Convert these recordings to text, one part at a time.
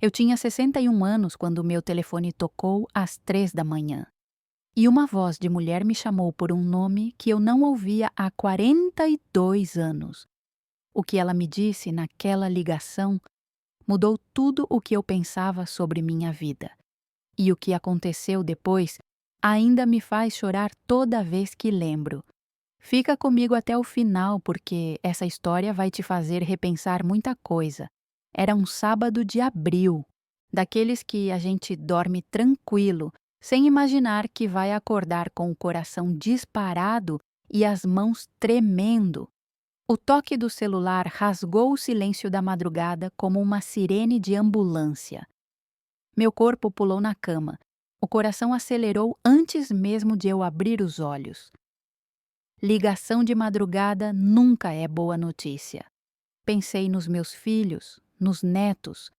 Eu tinha 61 anos quando meu telefone tocou às 3 da manhã. E uma voz de mulher me chamou por um nome que eu não ouvia há 42 anos. O que ela me disse naquela ligação mudou tudo o que eu pensava sobre minha vida. E o que aconteceu depois ainda me faz chorar toda vez que lembro. Fica comigo até o final, porque essa história vai te fazer repensar muita coisa. Era um sábado de abril, daqueles que a gente dorme tranquilo, sem imaginar que vai acordar com o coração disparado e as mãos tremendo. O toque do celular rasgou o silêncio da madrugada como uma sirene de ambulância. Meu corpo pulou na cama. O coração acelerou antes mesmo de eu abrir os olhos. Ligação de madrugada nunca é boa notícia. Pensei nos meus filhos, nos netos,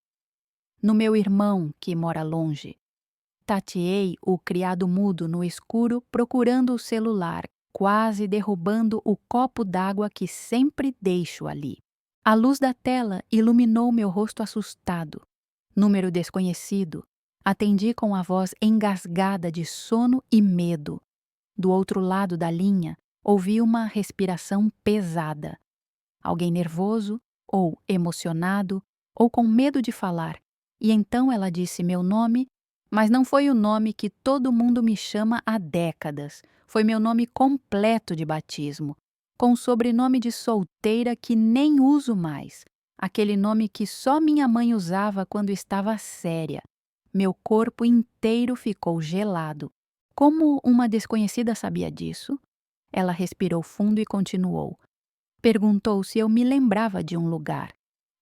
no meu irmão que mora longe. Tateei o criado mudo no escuro procurando o celular, quase derrubando o copo d'água que sempre deixo ali. A luz da tela iluminou meu rosto assustado. Número desconhecido. Atendi com a voz engasgada de sono e medo. Do outro lado da linha, ouvi uma respiração pesada. Alguém nervoso, ou emocionado, ou com medo de falar. E então ela disse meu nome, mas não foi o nome que todo mundo me chama há décadas. Foi meu nome completo de batismo, com o sobrenome de solteira que nem uso mais. Aquele nome que só minha mãe usava quando estava séria. Meu corpo inteiro ficou gelado. Como uma desconhecida sabia disso? Ela respirou fundo e continuou. Perguntou se eu me lembrava de um lugar.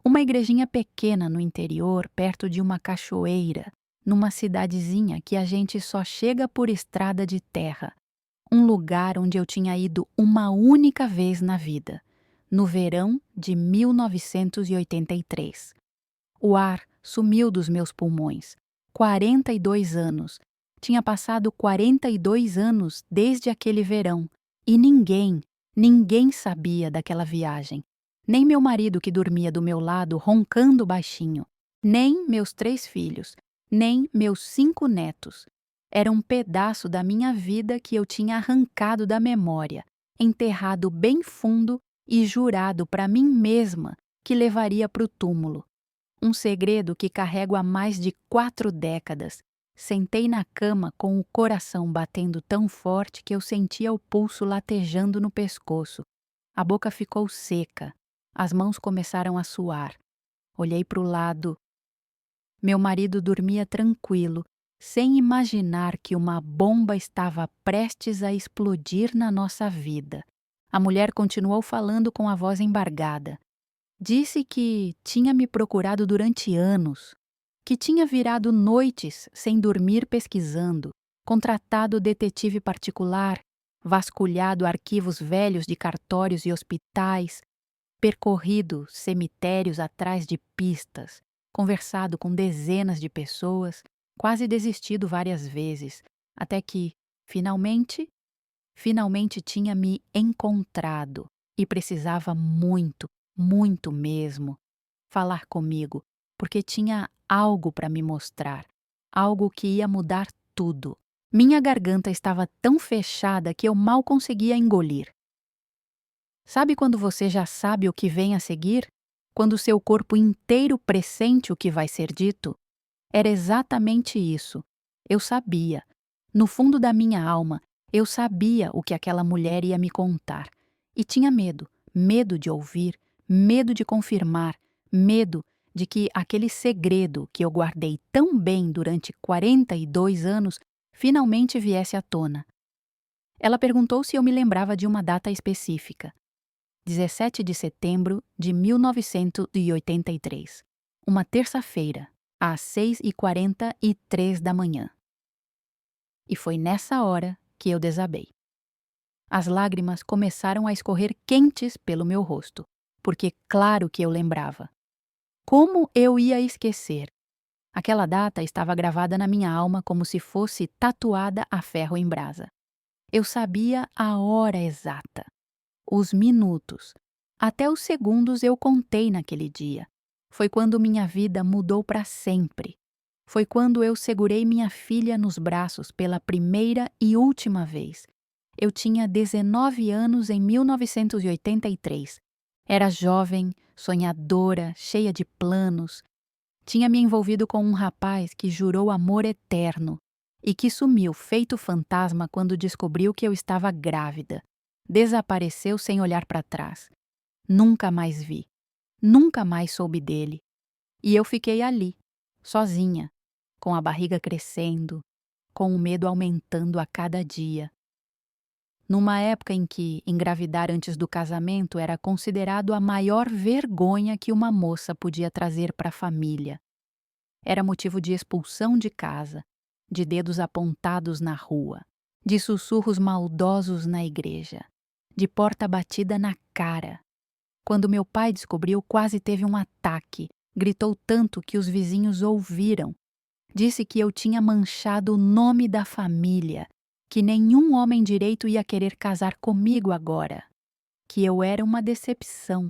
Uma igrejinha pequena no interior, perto de uma cachoeira, numa cidadezinha que a gente só chega por estrada de terra. Um lugar onde eu tinha ido uma única vez na vida, no verão de 1983. O ar sumiu dos meus pulmões. 42 anos. Tinha passado 42 anos desde aquele verão. E ninguém sabia daquela viagem. Nem meu marido que dormia do meu lado roncando baixinho. Nem meus 3 filhos. Nem meus 5 netos. Era um pedaço da minha vida que eu tinha arrancado da memória, enterrado bem fundo e jurado para mim mesma que levaria para o túmulo. Um segredo que carrego há mais de 4 décadas. Sentei na cama com o coração batendo tão forte que eu sentia o pulso latejando no pescoço. A boca ficou seca. As mãos começaram a suar. Olhei para o lado. Meu marido dormia tranquilo, sem imaginar que uma bomba estava prestes a explodir na nossa vida. A mulher continuou falando com a voz embargada. Disse que tinha me procurado durante anos, que tinha virado noites sem dormir pesquisando, contratado detetive particular, vasculhado arquivos velhos de cartórios e hospitais, percorrido cemitérios atrás de pistas, conversado com dezenas de pessoas, quase desistido várias vezes, até que, finalmente tinha me encontrado e precisava muito mesmo, falar comigo, porque tinha algo para me mostrar, algo que ia mudar tudo. Minha garganta estava tão fechada que eu mal conseguia engolir. Sabe quando você já sabe o que vem a seguir? Quando seu corpo inteiro pressente o que vai ser dito? Era exatamente isso. Eu sabia. No fundo da minha alma, eu sabia o que aquela mulher ia me contar. E tinha medo de ouvir, medo de confirmar, medo de que aquele segredo que eu guardei tão bem durante 42 anos finalmente viesse à tona. Ela perguntou se eu me lembrava de uma data específica. 17 de setembro de 1983. Uma terça-feira, às 6h43 da manhã. E foi nessa hora que eu desabei. As lágrimas começaram a escorrer quentes pelo meu rosto, porque claro que eu lembrava. Como eu ia esquecer? Aquela data estava gravada na minha alma como se fosse tatuada a ferro em brasa. Eu sabia a hora exata, os minutos, até os segundos eu contei naquele dia. Foi quando minha vida mudou para sempre. Foi quando eu segurei minha filha nos braços pela primeira e última vez. Eu tinha 19 anos em 1983. Era jovem, sonhadora, cheia de planos. Tinha me envolvido com um rapaz que jurou amor eterno e que sumiu feito fantasma quando descobriu que eu estava grávida. Desapareceu sem olhar para trás. Nunca mais vi. Nunca mais soube dele. E eu fiquei ali, sozinha, com a barriga crescendo, com o medo aumentando a cada dia. Numa época em que engravidar antes do casamento era considerado a maior vergonha que uma moça podia trazer para a família. Era motivo de expulsão de casa, de dedos apontados na rua, de sussurros maldosos na igreja, de porta batida na cara. Quando meu pai descobriu, quase teve um ataque. Gritou tanto que os vizinhos ouviram. Disse que eu tinha manchado o nome da família, que nenhum homem direito ia querer casar comigo agora, que eu era uma decepção.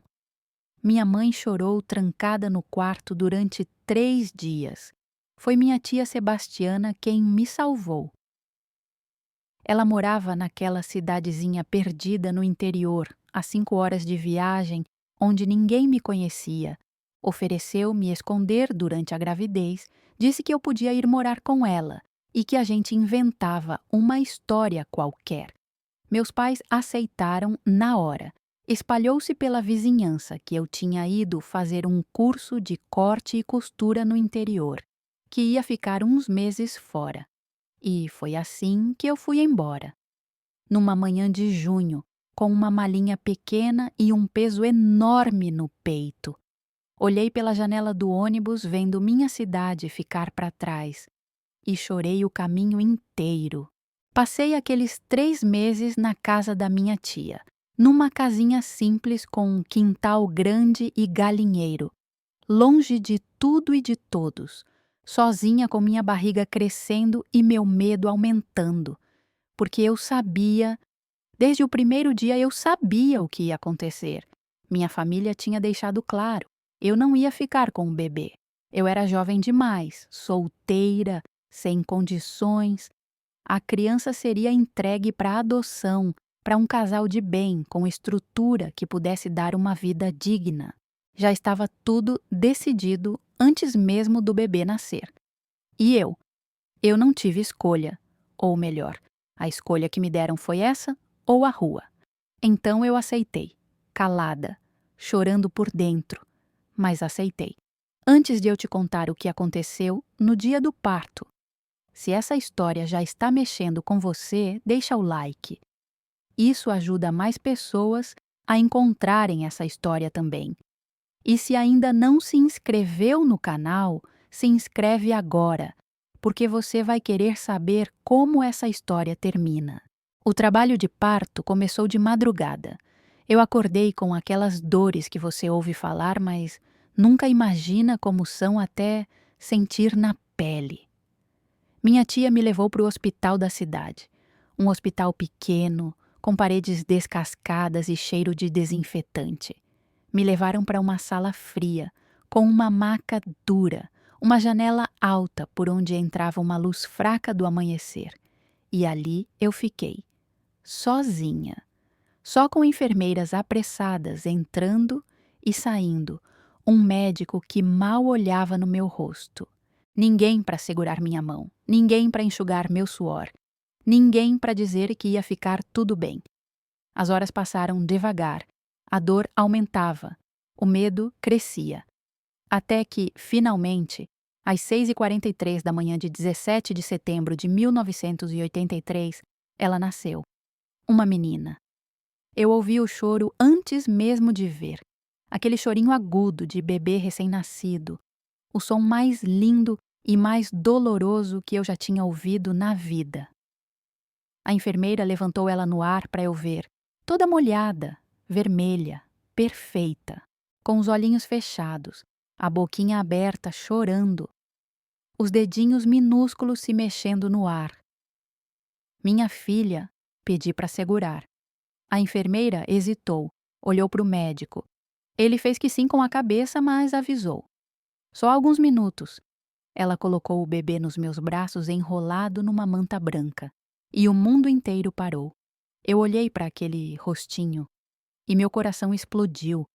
Minha mãe chorou trancada no quarto durante 3 dias. Foi minha tia Sebastiana quem me salvou. Ela morava naquela cidadezinha perdida no interior, a 5 horas de viagem, onde ninguém me conhecia. Ofereceu-me esconder durante a gravidez, disse que eu podia ir morar com ela e que a gente inventava uma história qualquer. Meus pais aceitaram na hora. Espalhou-se pela vizinhança que eu tinha ido fazer um curso de corte e costura no interior, que ia ficar uns meses fora. E foi assim que eu fui embora. Numa manhã de junho, com uma malinha pequena e um peso enorme no peito. Olhei pela janela do ônibus vendo minha cidade ficar para trás e chorei o caminho inteiro. Passei aqueles 3 meses na casa da minha tia, numa casinha simples com um quintal grande e galinheiro, longe de tudo e de todos, sozinha com minha barriga crescendo e meu medo aumentando, porque eu sabia, desde o primeiro dia eu sabia o que ia acontecer. Minha família tinha deixado claro, eu não ia ficar com o bebê. Eu era jovem demais, solteira, sem condições. A criança seria entregue para adoção, para um casal de bem, com estrutura que pudesse dar uma vida digna. Já estava tudo decidido antes mesmo do bebê nascer. E eu não tive escolha, ou melhor, a escolha que me deram foi essa ou a rua. Então eu aceitei, calada, chorando por dentro, mas aceitei. Antes de eu te contar o que aconteceu no dia do parto, se essa história já está mexendo com você, deixa o like. Isso ajuda mais pessoas a encontrarem essa história também. E se ainda não se inscreveu no canal, se inscreve agora, porque você vai querer saber como essa história termina. O trabalho de parto começou de madrugada. Eu acordei com aquelas dores que você ouve falar, mas nunca imagina como são até sentir na pele. Minha tia me levou para o hospital da cidade. Um hospital pequeno, com paredes descascadas e cheiro de desinfetante. Me levaram para uma sala fria, com uma maca dura, uma janela alta por onde entrava uma luz fraca do amanhecer. E ali eu fiquei, sozinha, só com enfermeiras apressadas entrando e saindo, um médico que mal olhava no meu rosto. Ninguém para segurar minha mão, ninguém para enxugar meu suor, ninguém para dizer que ia ficar tudo bem. As horas passaram devagar, a dor aumentava, o medo crescia. Até que, finalmente, às 6h43 da manhã de 17 de setembro de 1983, ela nasceu. Uma menina. Eu ouvi o choro antes mesmo de ver. Aquele chorinho agudo de bebê recém-nascido. O som mais lindo e mais doloroso que eu já tinha ouvido na vida. A enfermeira levantou ela no ar para eu ver, toda molhada, vermelha, perfeita, com os olhinhos fechados, a boquinha aberta, chorando, os dedinhos minúsculos se mexendo no ar. Minha filha, pedi para segurar. A enfermeira hesitou, olhou para o médico. Ele fez que sim com a cabeça, mas avisou. Só alguns minutos. Ela colocou o bebê nos meus braços enrolado numa manta branca. E o mundo inteiro parou. Eu olhei para aquele rostinho e meu coração explodiu.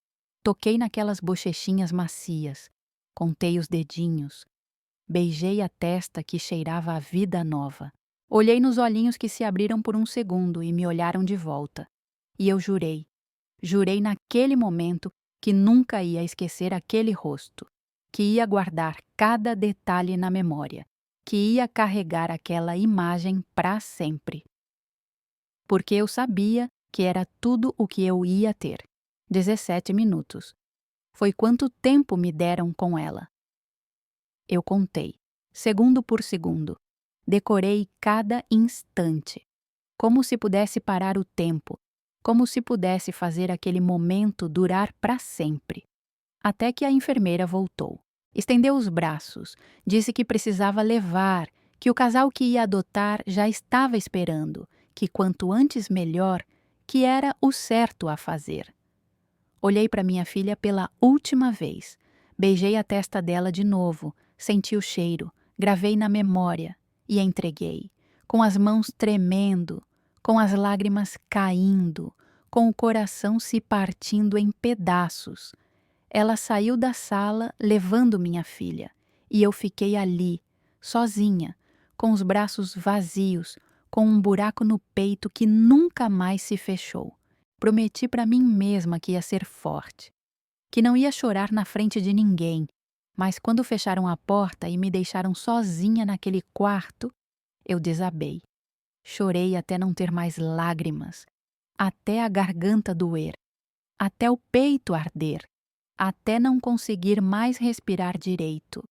Toquei naquelas bochechinhas macias, contei os dedinhos, beijei a testa que cheirava a vida nova. Olhei nos olhinhos que se abriram por um segundo e me olharam de volta. E eu jurei naquele momento que nunca ia esquecer aquele rosto, que ia guardar cada detalhe na memória, que ia carregar aquela imagem para sempre. Porque eu sabia que era tudo o que eu ia ter. 17 minutos. Foi quanto tempo me deram com ela. Eu contei, segundo por segundo. Decorei cada instante. Como se pudesse parar o tempo. Como se pudesse fazer aquele momento durar para sempre. Até que a enfermeira voltou. Estendeu os braços. Disse que precisava levar, que o casal que ia adotar já estava esperando, que quanto antes melhor, que era o certo a fazer. Olhei para minha filha pela última vez. Beijei a testa dela de novo, senti o cheiro, gravei na memória e entreguei, com as mãos tremendo, com as lágrimas caindo, com o coração se partindo em pedaços. Ela saiu da sala levando minha filha e eu fiquei ali, sozinha, com os braços vazios, com um buraco no peito que nunca mais se fechou. Prometi para mim mesma que ia ser forte, que não ia chorar na frente de ninguém, mas quando fecharam a porta e me deixaram sozinha naquele quarto, eu desabei. Chorei até não ter mais lágrimas, até a garganta doer, até o peito arder, até não conseguir mais respirar direito.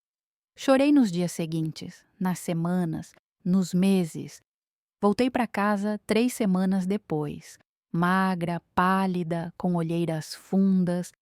Chorei nos dias seguintes, nas semanas, nos meses. Voltei para casa 3 semanas depois. Magra, pálida, com olheiras fundas.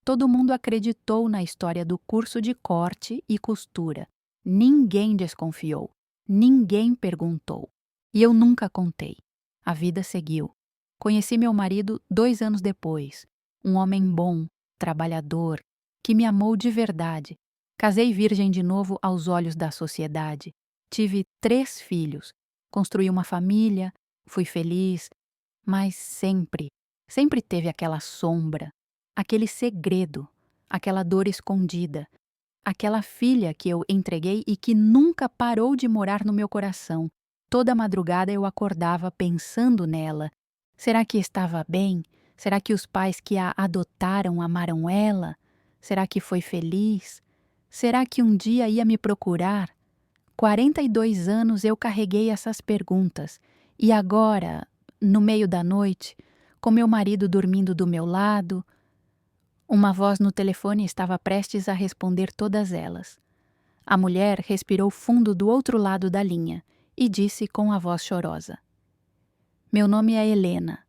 Todo mundo acreditou na história do curso de corte e costura. Ninguém desconfiou. Ninguém perguntou. E eu nunca contei. A vida seguiu. Conheci meu marido 2 anos depois. Um homem bom, trabalhador, que me amou de verdade. Casei virgem de novo aos olhos da sociedade. Tive 3 filhos. Construí uma família. Fui feliz. Mas sempre teve aquela sombra, aquele segredo, aquela dor escondida, aquela filha que eu entreguei e que nunca parou de morar no meu coração. Toda madrugada eu acordava pensando nela. Será que estava bem? Será que os pais que a adotaram amaram ela? Será que foi feliz? Será que um dia ia me procurar? 42 anos eu carreguei essas perguntas. E agora, no meio da noite, com meu marido dormindo do meu lado, uma voz no telefone estava prestes a responder todas elas. A mulher respirou fundo do outro lado da linha e disse com a voz chorosa: "Meu nome é Helena.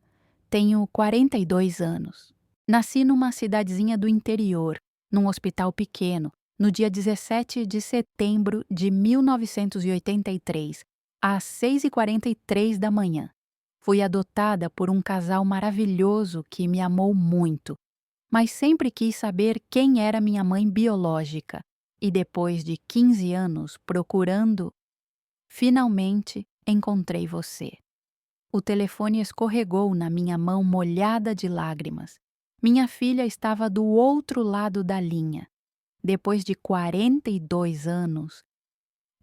Tenho 42 anos. Nasci numa cidadezinha do interior, num hospital pequeno, no dia 17 de setembro de 1983, às 6h43 da manhã. Fui adotada por um casal maravilhoso que me amou muito, mas sempre quis saber quem era minha mãe biológica. E depois de 15 anos procurando, finalmente encontrei você." O telefone escorregou na minha mão molhada de lágrimas. Minha filha estava do outro lado da linha. Depois de 42 anos,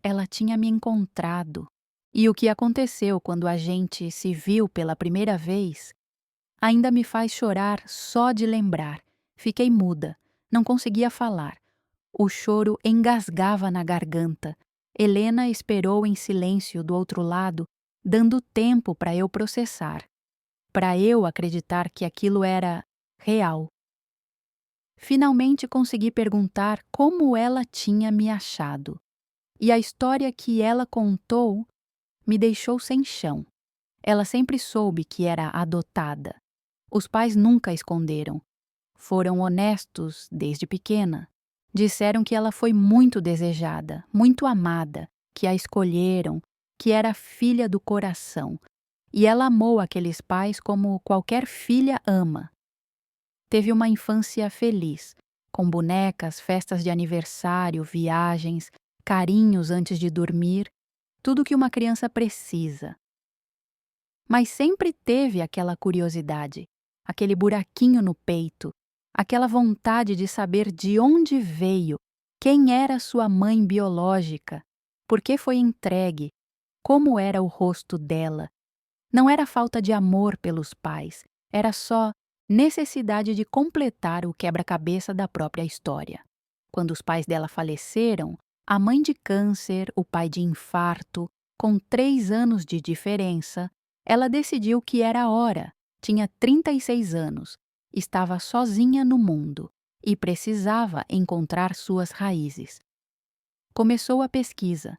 ela tinha me encontrado. E o que aconteceu quando a gente se viu pela primeira vez ainda me faz chorar só de lembrar. Fiquei muda, não conseguia falar. O choro engasgava na garganta. Helena esperou em silêncio do outro lado, dando tempo para eu processar, para eu acreditar que aquilo era real. Finalmente consegui perguntar como ela tinha me achado. E a história que ela contou me deixou sem chão. Ela sempre soube que era adotada. Os pais nunca esconderam. Foram honestos desde pequena. Disseram que ela foi muito desejada, muito amada, que a escolheram, que era filha do coração. E ela amou aqueles pais como qualquer filha ama. Teve uma infância feliz, com bonecas, festas de aniversário, viagens, carinhos antes de dormir, tudo que uma criança precisa. Mas sempre teve aquela curiosidade, aquele buraquinho no peito, aquela vontade de saber de onde veio, quem era sua mãe biológica, por que foi entregue, como era o rosto dela. Não era falta de amor pelos pais, era só necessidade de completar o quebra-cabeça da própria história. Quando os pais dela faleceram, a mãe de câncer, o pai de infarto, com 3 anos de diferença, ela decidiu que era a hora. Tinha 36 anos, estava sozinha no mundo e precisava encontrar suas raízes. Começou a pesquisa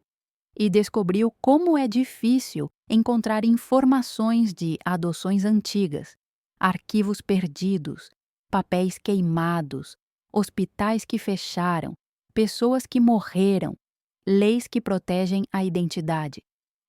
e descobriu como é difícil encontrar informações de adoções antigas, arquivos perdidos, papéis queimados, hospitais que fecharam, pessoas que morreram, leis que protegem a identidade.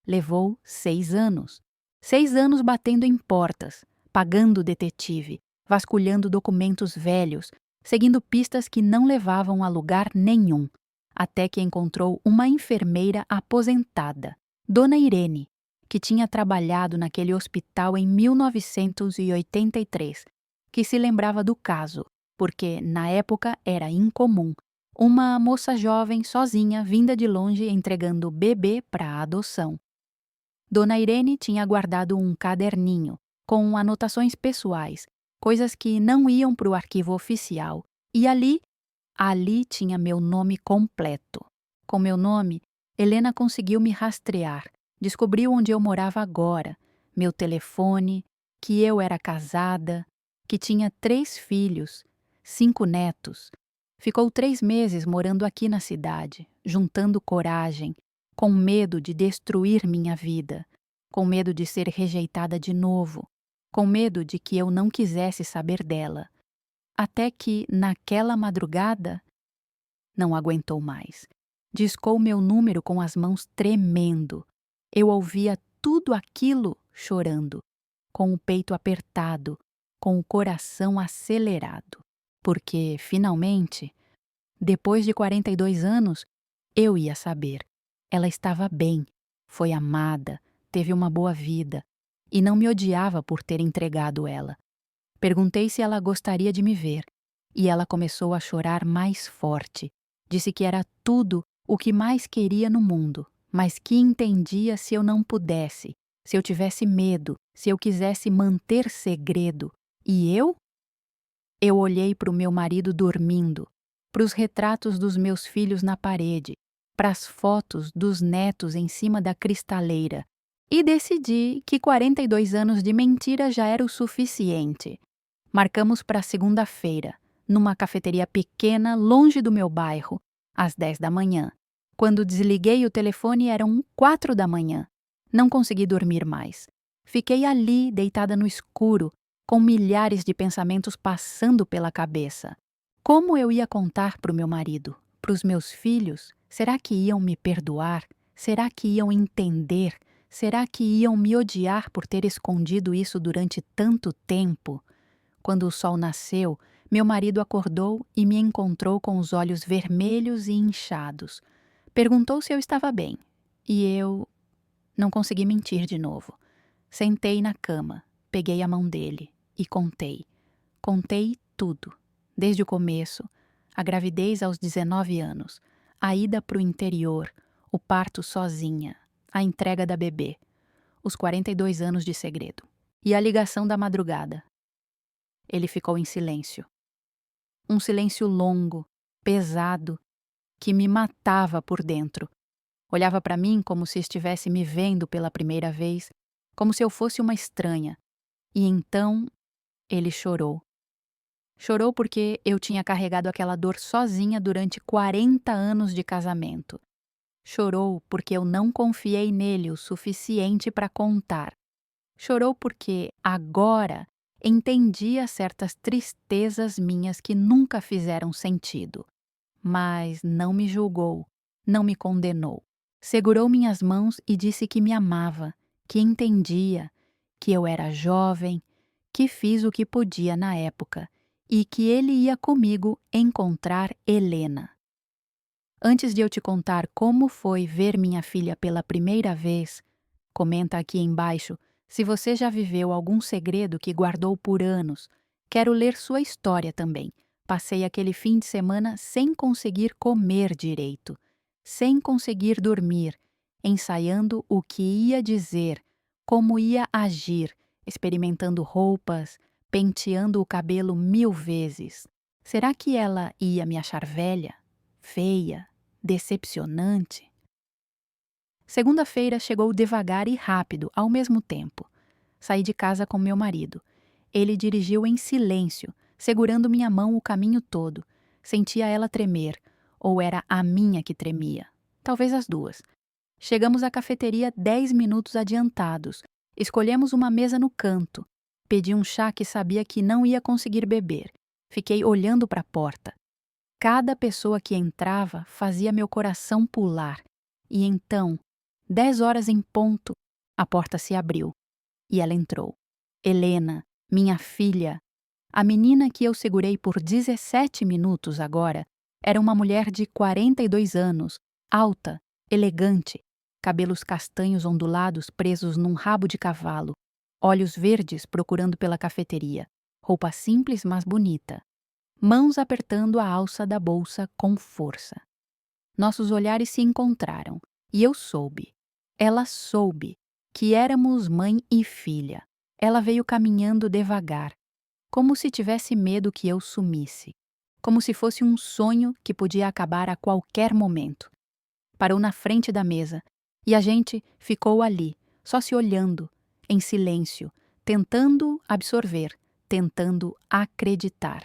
Levou 6 anos. 6 anos batendo em portas, pagando detetive, vasculhando documentos velhos, seguindo pistas que não levavam a lugar nenhum, até que encontrou uma enfermeira aposentada, Dona Irene, que tinha trabalhado naquele hospital em 1983, que se lembrava do caso, porque na época era incomum uma moça jovem sozinha vinda de longe entregando bebê para adoção. Dona Irene tinha guardado um caderninho com anotações pessoais, coisas que não iam para o arquivo oficial, e ali tinha meu nome completo. Com meu nome, Helena conseguiu me rastrear, descobriu onde eu morava agora, meu telefone, que eu era casada, que tinha 3 filhos, 5 netos. Ficou 3 meses morando aqui na cidade, juntando coragem, com medo de destruir minha vida, com medo de ser rejeitada de novo, com medo de que eu não quisesse saber dela. Até que, naquela madrugada, não aguentou mais. Discou meu número com as mãos tremendo. Eu ouvia tudo aquilo chorando, com o peito apertado, com o coração acelerado. Porque, finalmente, depois de 42 anos, eu ia saber. Ela estava bem, foi amada, teve uma boa vida e não me odiava por ter entregado ela. Perguntei se ela gostaria de me ver e ela começou a chorar mais forte. Disse que era tudo o que mais queria no mundo, mas que entendia se eu não pudesse, se eu tivesse medo, se eu quisesse manter segredo. E eu? Eu olhei para o meu marido dormindo, para os retratos dos meus filhos na parede, para as fotos dos netos em cima da cristaleira e decidi que 42 anos de mentira já era o suficiente. Marcamos para segunda-feira, numa cafeteria pequena longe do meu bairro, às 10 da manhã. Quando desliguei o telefone eram 4 da manhã. Não consegui dormir mais. Fiquei ali, deitada no escuro, com milhares de pensamentos passando pela cabeça. Como eu ia contar para o meu marido? Para os meus filhos? Será que iam me perdoar? Será que iam entender? Será que iam me odiar por ter escondido isso durante tanto tempo? Quando o sol nasceu, meu marido acordou e me encontrou com os olhos vermelhos e inchados. Perguntou se eu estava bem. E eu não consegui mentir de novo. Sentei na cama, peguei a mão dele e contei. Contei tudo, desde o começo, a gravidez aos 19 anos, a ida para o interior, o parto sozinha, a entrega da bebê, os 42 anos de segredo e a ligação da madrugada. Ele ficou em silêncio. Um silêncio longo, pesado, que me matava por dentro. Olhava para mim como se estivesse me vendo pela primeira vez, como se eu fosse uma estranha. E então ele chorou. Chorou porque eu tinha carregado aquela dor sozinha durante 40 anos de casamento. Chorou porque eu não confiei nele o suficiente para contar. Chorou porque, agora, entendia certas tristezas minhas que nunca fizeram sentido. Mas não me julgou, não me condenou. Segurou minhas mãos e disse que me amava, que entendia, que eu era jovem, que fiz o que podia na época e que ele ia comigo encontrar Helena. Antes de eu te contar como foi ver minha filha pela primeira vez, comenta aqui embaixo se você já viveu algum segredo que guardou por anos. Quero ler sua história também. Passei aquele fim de semana sem conseguir comer direito, sem conseguir dormir, ensaiando o que ia dizer, como ia agir, experimentando roupas, penteando o cabelo 1000 vezes. Será que ela ia me achar velha, feia, decepcionante? Segunda-feira chegou devagar e rápido ao mesmo tempo. Saí de casa com meu marido. Ele dirigiu em silêncio, segurando minha mão o caminho todo. Sentia ela tremer, ou era a minha que tremia? Talvez as duas. Chegamos à cafeteria 10 minutos adiantados. Escolhemos uma mesa no canto. Pedi um chá que sabia que não ia conseguir beber. Fiquei olhando para a porta. Cada pessoa que entrava fazia meu coração pular. E então, 10 horas em ponto, a porta se abriu e ela entrou. Helena, minha filha. A menina que eu segurei por 17 minutos agora era uma mulher de 42 anos, alta, elegante, cabelos castanhos ondulados presos num rabo de cavalo, olhos verdes procurando pela cafeteria, roupa simples mas bonita, mãos apertando a alça da bolsa com força. Nossos olhares se encontraram e eu soube. Ela soube que éramos mãe e filha. Ela veio caminhando devagar, como se tivesse medo que eu sumisse, como se fosse um sonho que podia acabar a qualquer momento. Parou na frente da mesa e a gente ficou ali, só se olhando, em silêncio, tentando absorver, tentando acreditar.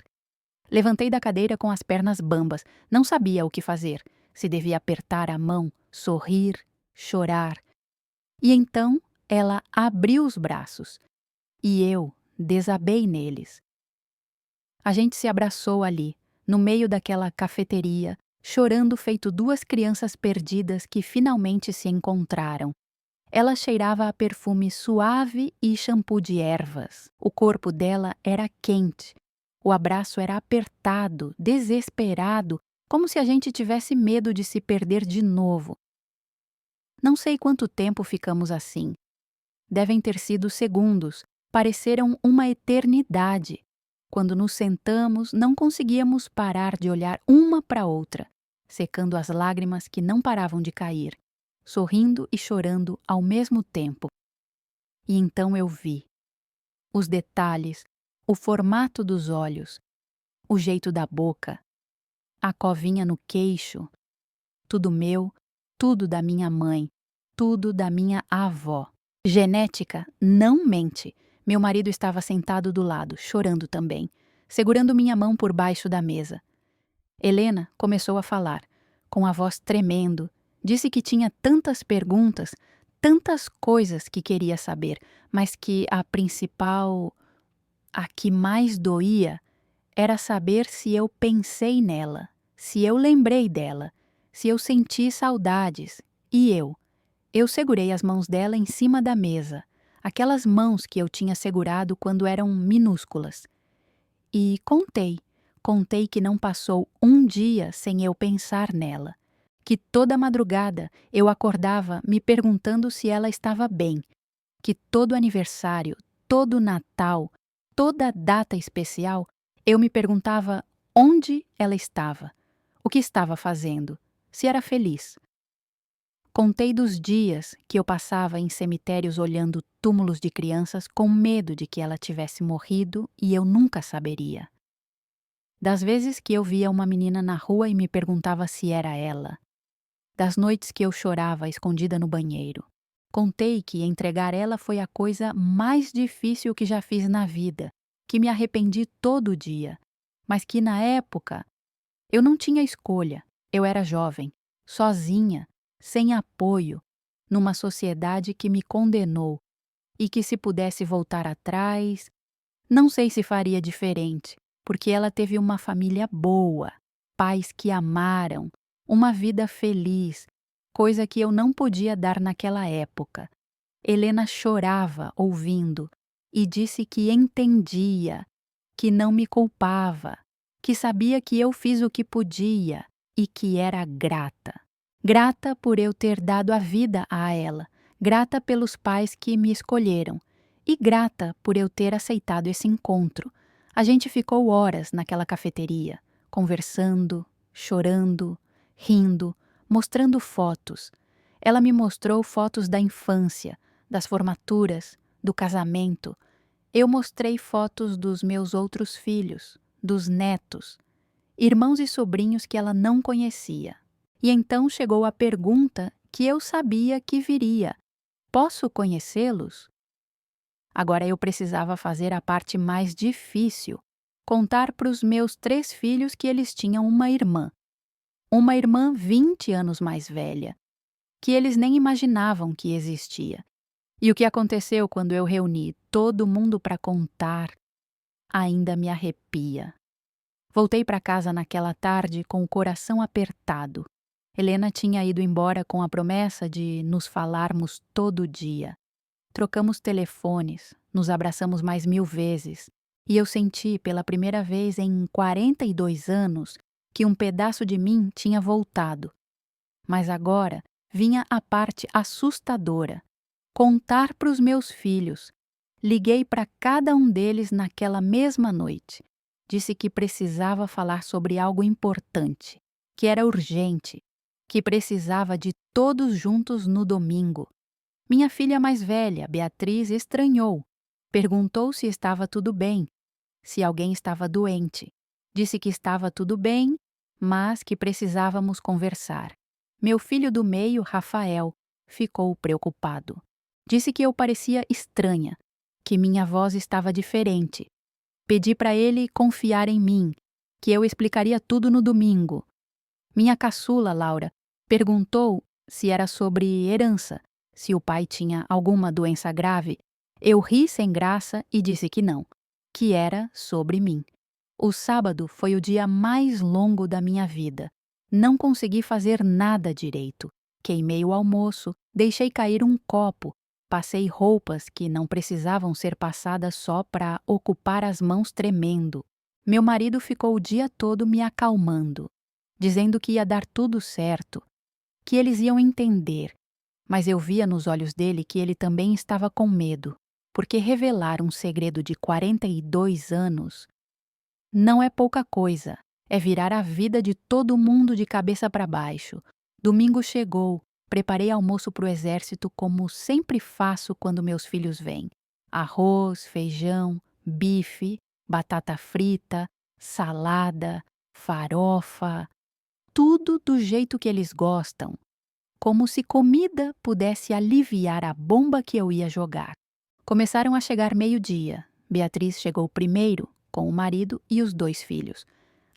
Levantei da cadeira com as pernas bambas, não sabia o que fazer, se devia apertar a mão, sorrir, chorar. E então ela abriu os braços e eu desabei neles. A gente se abraçou ali, no meio daquela cafeteria, chorando feito duas crianças perdidas que finalmente se encontraram. Ela cheirava a perfume suave e shampoo de ervas. O corpo dela era quente. O abraço era apertado, desesperado, como se a gente tivesse medo de se perder de novo. Não sei quanto tempo ficamos assim. Devem ter sido segundos, pareceram uma eternidade. Quando nos sentamos, não conseguíamos parar de olhar uma para outra, secando as lágrimas que não paravam de cair, sorrindo e chorando ao mesmo tempo. E então eu vi. Os detalhes, o formato dos olhos, o jeito da boca, a covinha no queixo, tudo meu, tudo da minha mãe, tudo da minha avó. Genética não mente. Meu marido estava sentado do lado, chorando também, segurando minha mão por baixo da mesa. Helena começou a falar, com a voz tremendo. Disse que tinha tantas perguntas, tantas coisas que queria saber, mas que a principal, a que mais doía, era saber se eu pensei nela, se eu lembrei dela, se eu senti saudades. E eu segurei as mãos dela em cima da mesa, aquelas mãos que eu tinha segurado quando eram minúsculas. E contei que não passou um dia sem eu pensar nela, que toda madrugada eu acordava me perguntando se ela estava bem, que todo aniversário, todo Natal, toda data especial, eu me perguntava onde ela estava, o que estava fazendo, se era feliz. Contei dos dias que eu passava em cemitérios olhando túmulos de crianças com medo de que ela tivesse morrido e eu nunca saberia. Das vezes que eu via uma menina na rua e me perguntava se era ela. Das noites que eu chorava escondida no banheiro. Contei que entregar ela foi a coisa mais difícil que já fiz na vida, que me arrependi todo dia, mas que na época eu não tinha escolha. Eu era jovem, sozinha, sem apoio, numa sociedade que me condenou e que, se pudesse voltar atrás, não sei se faria diferente, porque ela teve uma família boa, pais que amaram, uma vida feliz, coisa que eu não podia dar naquela época. Helena chorava ouvindo e disse que entendia, que não me culpava, que sabia que eu fiz o que podia e que era grata. Grata por eu ter dado a vida a ela, grata pelos pais que me escolheram e grata por eu ter aceitado esse encontro. A gente ficou horas naquela cafeteria, conversando, chorando, rindo, mostrando fotos. Ela me mostrou fotos da infância, das formaturas, do casamento. Eu mostrei fotos dos meus outros filhos, dos netos, irmãos e sobrinhos que ela não conhecia. E então chegou a pergunta que eu sabia que viria: posso conhecê-los? Agora eu precisava fazer a parte mais difícil: contar para os meus 3 filhos que eles tinham uma irmã 20 anos mais velha, que eles nem imaginavam que existia. E o que aconteceu quando eu reuni todo mundo para contar ainda me arrepia. Voltei para casa naquela tarde com o coração apertado. Helena tinha ido embora com a promessa de nos falarmos todo dia. Trocamos telefones, nos abraçamos mais 1000 vezes, e eu senti pela primeira vez em 42 anos que um pedaço de mim tinha voltado. Mas agora vinha a parte assustadora: contar para os meus filhos. Liguei para cada um deles naquela mesma noite. Disse que precisava falar sobre algo importante, que era urgente, que precisava de todos juntos no domingo. Minha filha mais velha, Beatriz, estranhou. Perguntou se estava tudo bem, se alguém estava doente. Disse que estava tudo bem, mas que precisávamos conversar. Meu filho do meio, Rafael, ficou preocupado. Disse que eu parecia estranha, que minha voz estava diferente. Pedi para ele confiar em mim, que eu explicaria tudo no domingo. Minha caçula, Laura, perguntou se era sobre herança, se o pai tinha alguma doença grave. Eu ri sem graça e disse que não, que era sobre mim. O sábado foi o dia mais longo da minha vida. Não consegui fazer nada direito. Queimei o almoço, deixei cair um copo, passei roupas que não precisavam ser passadas só para ocupar as mãos tremendo. Meu marido ficou o dia todo me acalmando, dizendo que ia dar tudo certo, que eles iam entender, mas eu via nos olhos dele que ele também estava com medo, porque revelar um segredo de 42 anos não é pouca coisa, é virar a vida de todo mundo de cabeça para baixo. Domingo chegou, preparei almoço para o exército como sempre faço quando meus filhos vêm. Arroz, feijão, bife, batata frita, salada, farofa, tudo do jeito que eles gostam, como se comida pudesse aliviar a bomba que eu ia jogar. Começaram a chegar meio-dia. Beatriz chegou primeiro, com o marido e os 2 filhos.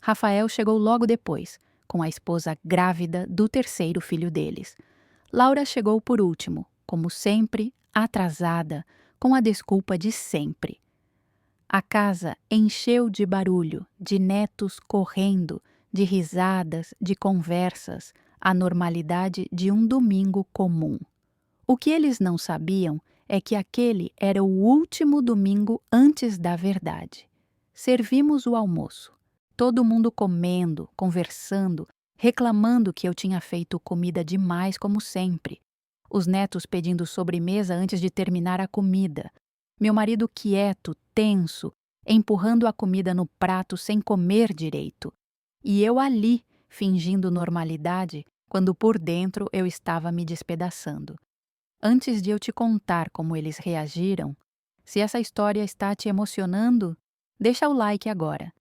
Rafael chegou logo depois, com a esposa grávida do 3º filho deles. Laura chegou por último, como sempre, atrasada, com a desculpa de sempre. A casa encheu de barulho, de netos correndo, de risadas, de conversas, a normalidade de um domingo comum. O que eles não sabiam é que aquele era o último domingo antes da verdade. Servimos o almoço, todo mundo comendo, conversando, reclamando que eu tinha feito comida demais como sempre. Os netos pedindo sobremesa antes de terminar a comida. Meu marido quieto, tenso, empurrando a comida no prato sem comer direito. E eu ali, fingindo normalidade, quando por dentro eu estava me despedaçando. Antes de eu te contar como eles reagiram, se essa história está te emocionando, deixa o like agora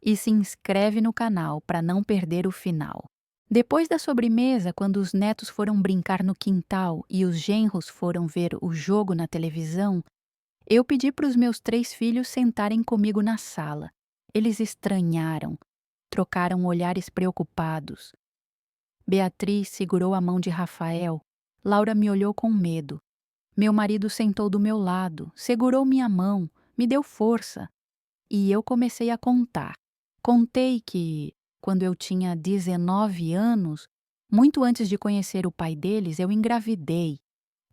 e se inscreve no canal para não perder o final. Depois da sobremesa, quando os netos foram brincar no quintal e os genros foram ver o jogo na televisão, eu pedi para os meus 3 filhos sentarem comigo na sala. Eles estranharam, trocaram olhares preocupados. Beatriz segurou a mão de Rafael. Laura me olhou com medo. Meu marido sentou do meu lado, segurou minha mão, me deu força. E eu comecei a contar. Contei que, quando eu tinha 19 anos, muito antes de conhecer o pai deles, eu engravidei,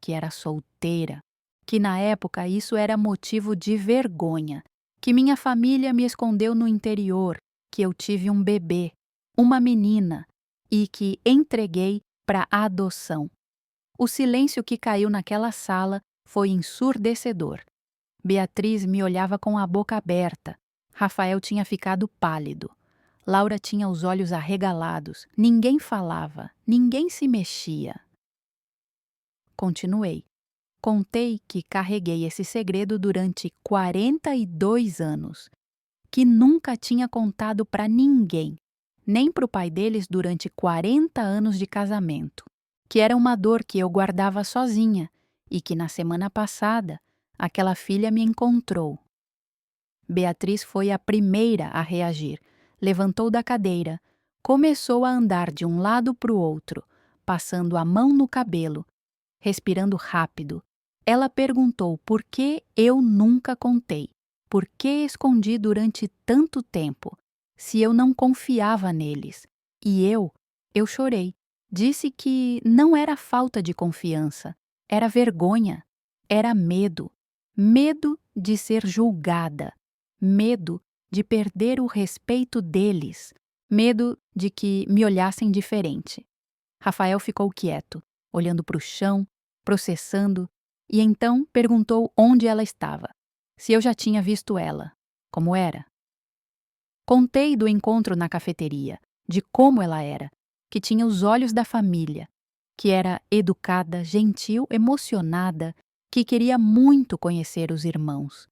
que era solteira, que na época isso era motivo de vergonha, que minha família me escondeu no interior, que eu tive um bebê, uma menina, e que entreguei para adoção. O silêncio que caiu naquela sala foi ensurdecedor. Beatriz me olhava com a boca aberta. Rafael tinha ficado pálido. Laura tinha os olhos arregalados. Ninguém falava, ninguém se mexia. Continuei. Contei que carreguei esse segredo durante 42 anos, que nunca tinha contado para ninguém, nem para o pai deles durante 40 anos de casamento, que era uma dor que eu guardava sozinha e que na semana passada aquela filha me encontrou. Beatriz foi a primeira a reagir. Levantou da cadeira, começou a andar de um lado para o outro, passando a mão no cabelo, respirando rápido. Ela perguntou por que eu nunca contei, por que escondi durante tanto tempo, se eu não confiava neles. E eu chorei. Disse que não era falta de confiança, era vergonha, era medo. Medo de ser julgada, medo de perder o respeito deles, medo de que me olhassem diferente. Rafael ficou quieto, olhando para o chão, processando, e então perguntou onde ela estava, se eu já tinha visto ela, como era. Contei do encontro na cafeteria, de como ela era, que tinha os olhos da família, que era educada, gentil, emocionada, que queria muito conhecer os irmãos.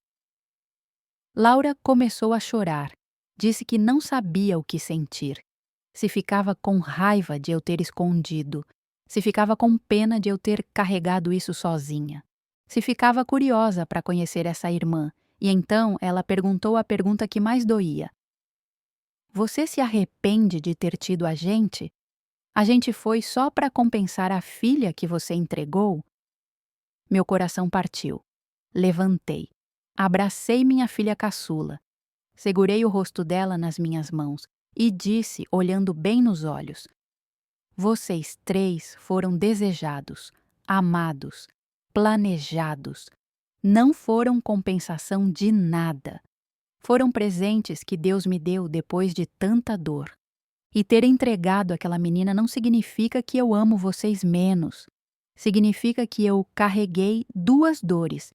Laura começou a chorar, disse que não sabia o que sentir, se ficava com raiva de eu ter escondido, se ficava com pena de eu ter carregado isso sozinha, se ficava curiosa para conhecer essa irmã, e então ela perguntou a pergunta que mais doía. Você se arrepende de ter tido a gente? A gente foi só para compensar a filha que você entregou? Meu coração partiu. Levantei. Abracei minha filha caçula. Segurei o rosto dela nas minhas mãos e disse, olhando bem nos olhos: vocês três foram desejados, amados, planejados. Não foram compensação de nada. Foram presentes que Deus me deu depois de tanta dor. E ter entregado aquela menina não significa que eu amo vocês menos. Significa que eu carreguei duas dores,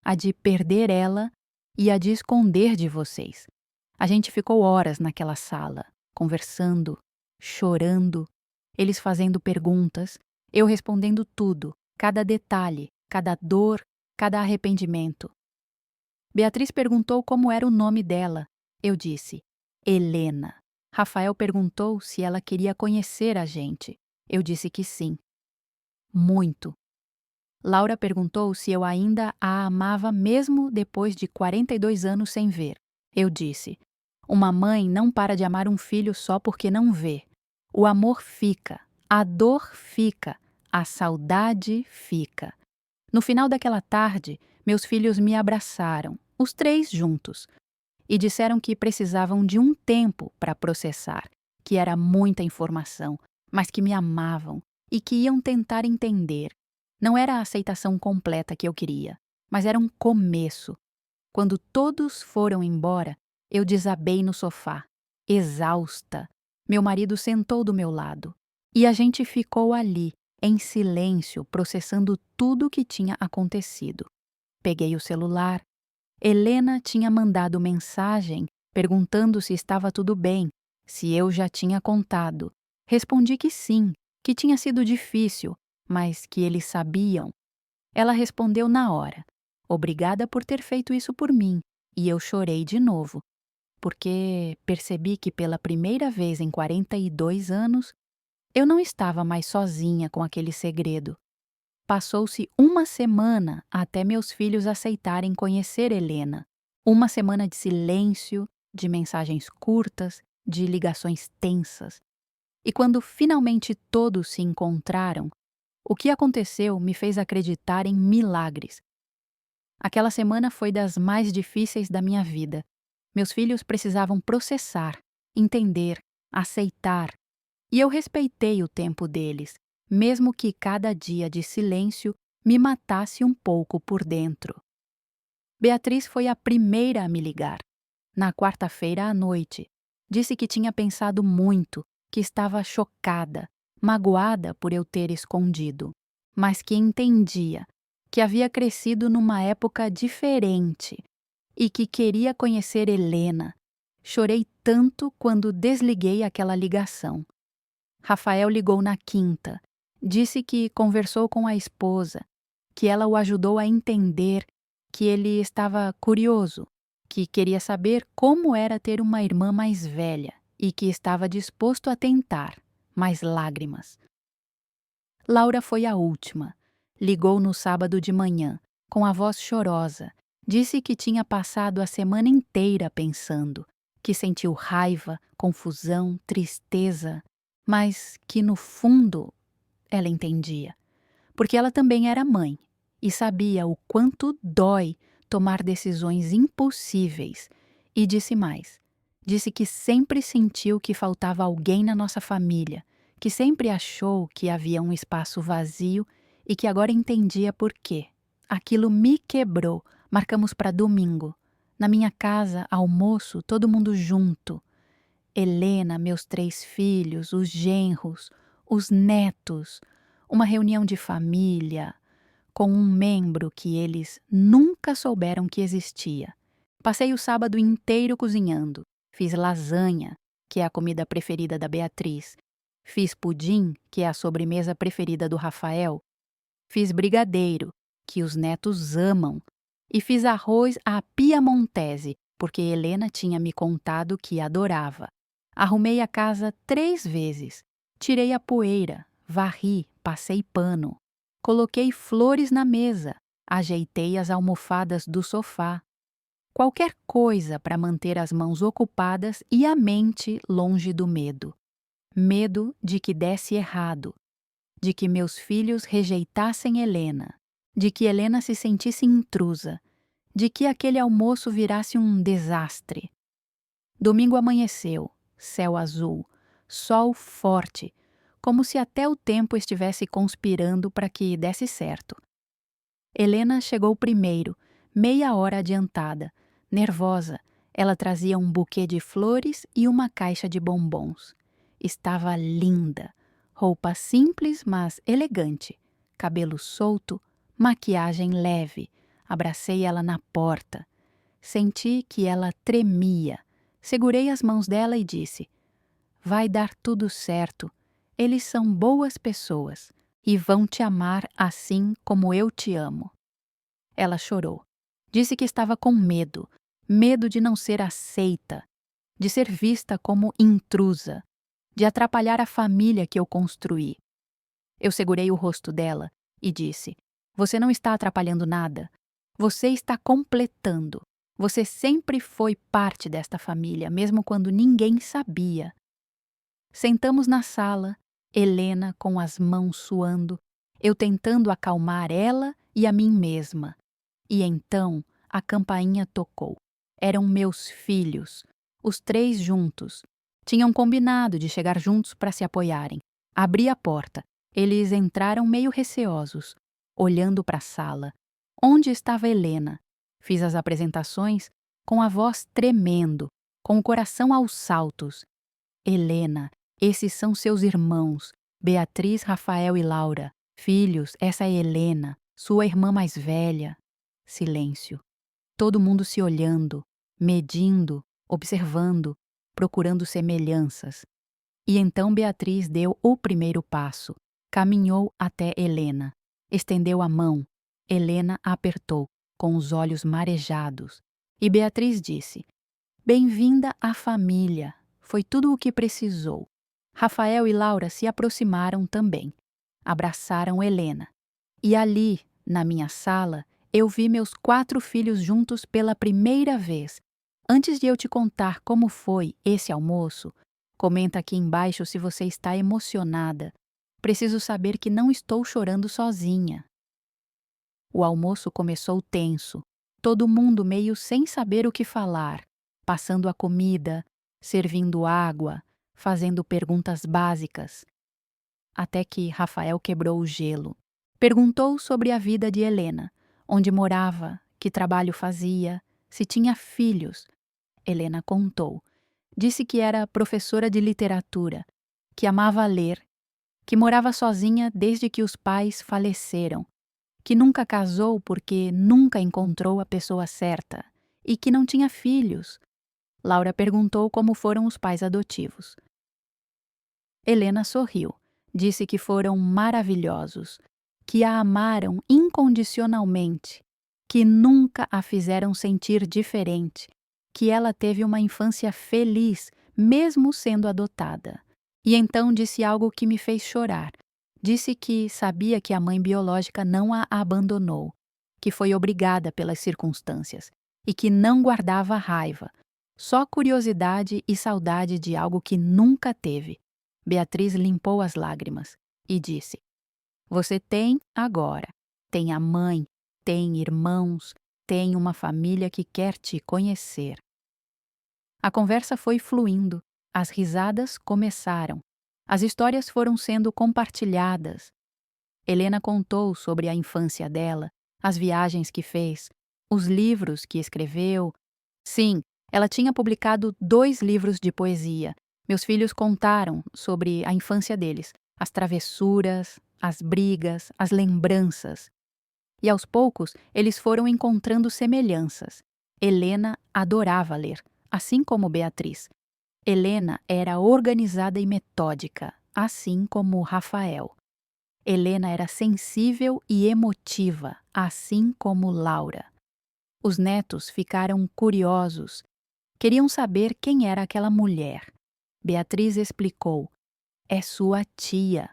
a de perder ela e a de esconder de vocês. A gente ficou horas naquela sala, conversando, chorando, eles fazendo perguntas, eu respondendo tudo, cada detalhe, cada dor, cada arrependimento. Beatriz perguntou como era o nome dela. Eu disse, Helena. Rafael perguntou se ela queria conhecer a gente. Eu disse que sim. Muito. Laura perguntou se eu ainda a amava mesmo depois de 42 anos sem ver. Eu disse, uma mãe não para de amar um filho só porque não vê. O amor fica, a dor fica, a saudade fica. No final daquela tarde, meus filhos me abraçaram, os três juntos, e disseram que precisavam de um tempo para processar, que era muita informação, mas que me amavam e que iam tentar entender. Não era a aceitação completa que eu queria, mas era um começo. Quando todos foram embora, eu desabei no sofá, exausta. Meu marido sentou do meu lado e a gente ficou ali, em silêncio, processando tudo o que tinha acontecido. Peguei o celular. Helena tinha mandado mensagem perguntando se estava tudo bem, se eu já tinha contado. Respondi que sim, que tinha sido difícil, mas que eles sabiam. Ela respondeu na hora, obrigada por ter feito isso por mim, e eu chorei de novo, porque percebi que pela primeira vez em 42 anos, eu não estava mais sozinha com aquele segredo. Passou-se uma semana até meus filhos aceitarem conhecer Helena. Uma semana de silêncio, de mensagens curtas, de ligações tensas. E quando finalmente todos se encontraram, o que aconteceu me fez acreditar em milagres. Aquela semana foi das mais difíceis da minha vida. Meus filhos precisavam processar, entender, aceitar. E eu respeitei o tempo deles, mesmo que cada dia de silêncio me matasse um pouco por dentro. Beatriz foi a primeira a me ligar. Na quarta-feira à noite. Disse que tinha pensado muito, que estava chocada, magoada por eu ter escondido, mas que entendia, que havia crescido numa época diferente e que queria conhecer Helena. Chorei tanto quando desliguei aquela ligação. Rafael ligou na quinta. Disse que conversou com a esposa, que ela o ajudou a entender que ele estava curioso, que queria saber como era ter uma irmã mais velha e que estava disposto a tentar, mas lágrimas. Laura foi a última. Ligou no sábado de manhã, com a voz chorosa. Disse que tinha passado a semana inteira pensando, que sentiu raiva, confusão, tristeza, mas que no fundo ela entendia, porque ela também era mãe e sabia o quanto dói tomar decisões impossíveis. E disse mais. Disse que sempre sentiu que faltava alguém na nossa família, que sempre achou que havia um espaço vazio e que agora entendia por quê. Aquilo me quebrou. Marcamos para domingo. Na minha casa, almoço, todo mundo junto. Helena, meus 3 filhos, os genros, os netos, uma reunião de família, com um membro que eles nunca souberam que existia. Passei o sábado inteiro cozinhando. Fiz lasanha, que é a comida preferida da Beatriz. Fiz pudim, que é a sobremesa preferida do Rafael. Fiz brigadeiro, que os netos amam. E fiz arroz à piamontese, porque Helena tinha me contado que adorava. Arrumei a casa 3 vezes. Tirei a poeira, varri, passei pano. Coloquei flores na mesa, ajeitei as almofadas do sofá. Qualquer coisa para manter as mãos ocupadas e a mente longe do medo. Medo de que desse errado, de que meus filhos rejeitassem Helena, de que Helena se sentisse intrusa, de que aquele almoço virasse um desastre. Domingo amanheceu, céu azul, sol forte, como se até o tempo estivesse conspirando para que desse certo. Helena chegou primeiro, meia hora adiantada. Nervosa, ela trazia um buquê de flores e uma caixa de bombons. Estava linda, roupa simples, mas elegante, cabelo solto, maquiagem leve. Abracei ela na porta. Senti que ela tremia. Segurei as mãos dela e disse: "Vai dar tudo certo. Eles são boas pessoas e vão te amar assim como eu te amo." Ela chorou. Disse que estava com medo, medo de não ser aceita, de ser vista como intrusa, de atrapalhar a família que eu construí. Eu segurei o rosto dela e disse: "Você não está atrapalhando nada. Você está completando. Você sempre foi parte desta família, mesmo quando ninguém sabia." Sentamos na sala, Helena com as mãos suando, eu tentando acalmar ela e a mim mesma. E então a campainha tocou. Eram meus filhos, os 3 juntos. Tinham combinado de chegar juntos para se apoiarem. Abri a porta. Eles entraram meio receosos, olhando para a sala. Onde estava Helena? Fiz as apresentações com a voz tremendo, com o coração aos saltos. "Helena, esses são seus irmãos, Beatriz, Rafael e Laura. Filhos, essa é Helena, sua irmã mais velha." Silêncio. Todo mundo se olhando, medindo, observando, procurando semelhanças. E então Beatriz deu o primeiro passo. Caminhou até Helena. Estendeu a mão. Helena a apertou, com os olhos marejados. E Beatriz disse: "Bem-vinda à família. Foi tudo o que precisou." Rafael e Laura se aproximaram também. Abraçaram Helena. E ali, na minha sala, eu vi meus 4 filhos juntos pela primeira vez. Antes de eu te contar como foi esse almoço, comenta aqui embaixo se você está emocionada. Preciso saber que não estou chorando sozinha. O almoço começou tenso, todo mundo meio sem saber o que falar, passando a comida, servindo água, fazendo perguntas básicas. Até que Rafael quebrou o gelo. Perguntou sobre a vida de Helena, onde morava que trabalho fazia, se tinha filhos. Helena contou. Disse que era professora de literatura, que amava ler, que morava sozinha desde que os pais faleceram, que nunca casou porque nunca encontrou a pessoa certa e que não tinha filhos. Laura perguntou como foram os pais adotivos. Helena sorriu. Disse que foram maravilhosos, que a amaram incondicionalmente, que nunca a fizeram sentir diferente, que ela teve uma infância feliz, mesmo sendo adotada. E então disse algo que me fez chorar. Disse que sabia que a mãe biológica não a abandonou, que foi obrigada pelas circunstâncias e que não guardava raiva, só curiosidade e saudade de algo que nunca teve. Beatriz limpou as lágrimas e disse: Você tem agora, tem a mãe, tem irmãos, tem uma família que quer te conhecer. A conversa foi fluindo, as risadas começaram, as histórias foram sendo compartilhadas. Helena contou sobre a infância dela, as viagens que fez, os livros que escreveu. Sim, ela tinha publicado 2 livros de poesia. Meus filhos contaram sobre a infância deles, as travessuras, as brigas, as lembranças. E aos poucos eles foram encontrando semelhanças. Helena adorava ler, assim como Beatriz. Helena era organizada e metódica, assim como Rafael. Helena era sensível e emotiva, assim como Laura. Os netos ficaram curiosos. Queriam saber quem era aquela mulher. Beatriz explicou. É sua tia.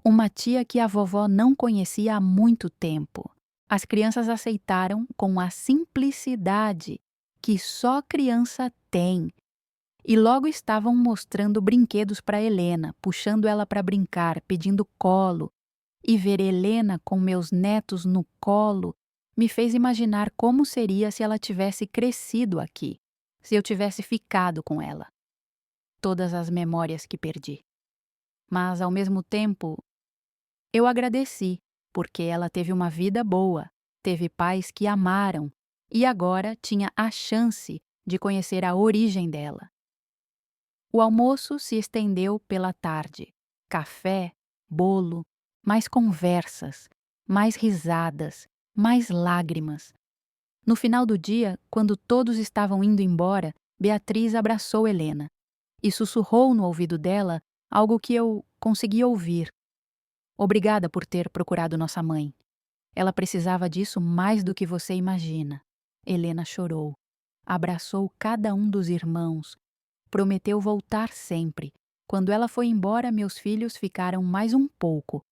Uma tia que a vovó não conhecia há muito tempo. As crianças aceitaram com a simplicidade que só criança tem. E logo estavam mostrando brinquedos para Helena, puxando ela para brincar, pedindo colo. E ver Helena com meus netos no colo me fez imaginar como seria se ela tivesse crescido aqui, se eu tivesse ficado com ela. Todas as memórias que perdi. Mas, ao mesmo tempo, eu agradeci, porque ela teve uma vida boa, teve pais que amaram e agora tinha a chance de conhecer a origem dela. O almoço se estendeu pela tarde. Café, bolo, mais conversas, mais risadas, mais lágrimas. No final do dia, quando todos estavam indo embora, Beatriz abraçou Helena e sussurrou no ouvido dela algo que eu consegui ouvir. Obrigada por ter procurado nossa mãe. Ela precisava disso mais do que você imagina. Helena chorou. Abraçou cada um dos irmãos. Prometeu voltar sempre. Quando ela foi embora, meus filhos ficaram mais um pouco.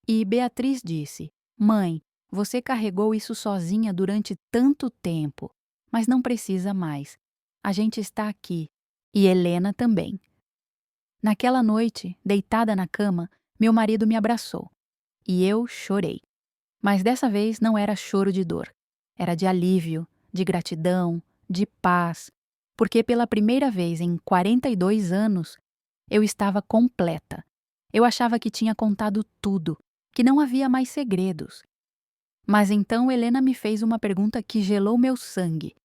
E Beatriz disse: Mãe, você carregou isso sozinha durante tanto tempo, mas não precisa mais. A gente está aqui. E Helena também. Naquela noite, deitada na cama, meu marido me abraçou. E eu chorei. Mas dessa vez não era choro de dor. Era de alívio, de gratidão, de paz. Porque pela primeira vez em 42 anos, eu estava completa. Eu achava que tinha contado tudo, que não havia mais segredos. Mas então Helena me fez uma pergunta que gelou meu sangue.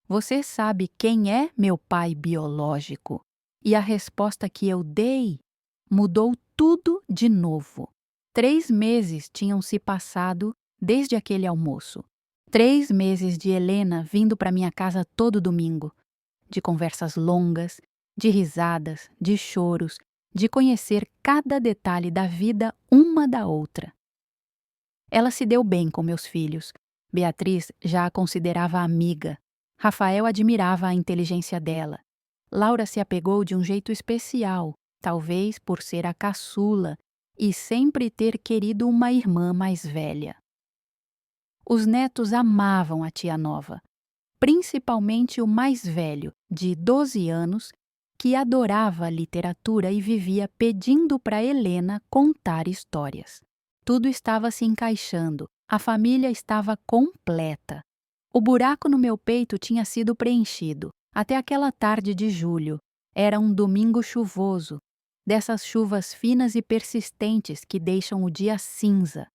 Você sabe quem é meu pai biológico? E a resposta que eu dei mudou tudo de novo. 3 meses tinham se passado desde aquele almoço. 3 meses de Helena vindo para minha casa todo domingo. De conversas longas, de risadas, de choros, de conhecer cada detalhe da vida uma da outra. Ela se deu bem com meus filhos. Beatriz já a considerava amiga. Rafael admirava a inteligência dela. Laura se apegou de um jeito especial, talvez por ser a caçula e sempre ter querido uma irmã mais velha. Os netos amavam a tia nova, principalmente o mais velho, de 12 anos, que adorava literatura e vivia pedindo para Helena contar histórias. Tudo estava se encaixando, a família estava completa. O buraco no meu peito tinha sido preenchido, até aquela tarde de julho. Era um domingo chuvoso, dessas chuvas finas e persistentes que deixam o dia cinza.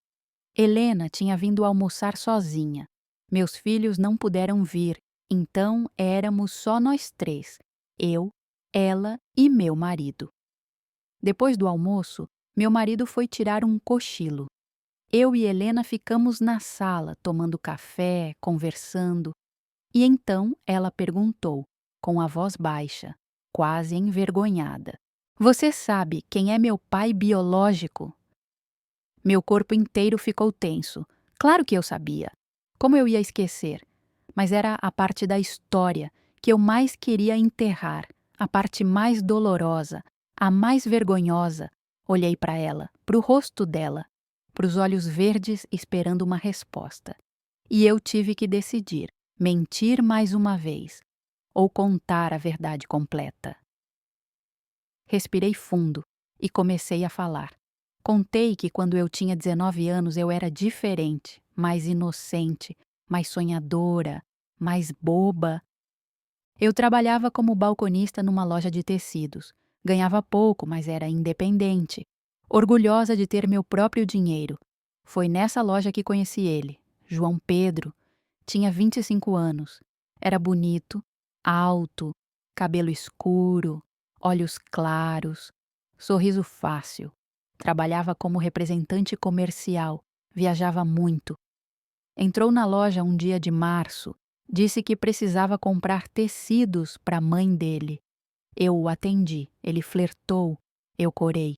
Helena tinha vindo almoçar sozinha. Meus filhos não puderam vir, então éramos só nós três, eu, ela e meu marido. Depois do almoço, meu marido foi tirar um cochilo. Eu e Helena ficamos na sala, tomando café, conversando, e então ela perguntou, com a voz baixa, quase envergonhada: "Você sabe quem é meu pai biológico?" Meu corpo inteiro ficou tenso. Claro que eu sabia. Como eu ia esquecer? Mas era a parte da história que eu mais queria enterrar, a parte mais dolorosa, a mais vergonhosa. Olhei para ela, para o rosto dela, para os olhos verdes esperando uma resposta. E eu tive que decidir: mentir mais uma vez ou contar a verdade completa. Respirei fundo e comecei a falar. Contei que quando eu tinha 19 anos eu era diferente, mais inocente, mais sonhadora, mais boba. Eu trabalhava como balconista numa loja de tecidos. Ganhava pouco, mas era independente. Orgulhosa de ter meu próprio dinheiro. Foi nessa loja que conheci ele, João Pedro. Tinha 25 anos. Era bonito, alto, cabelo escuro, olhos claros, sorriso fácil. Trabalhava como representante comercial, viajava muito. Entrou na loja um dia de março, disse que precisava comprar tecidos para a mãe dele. Eu o atendi, ele flertou, eu corei.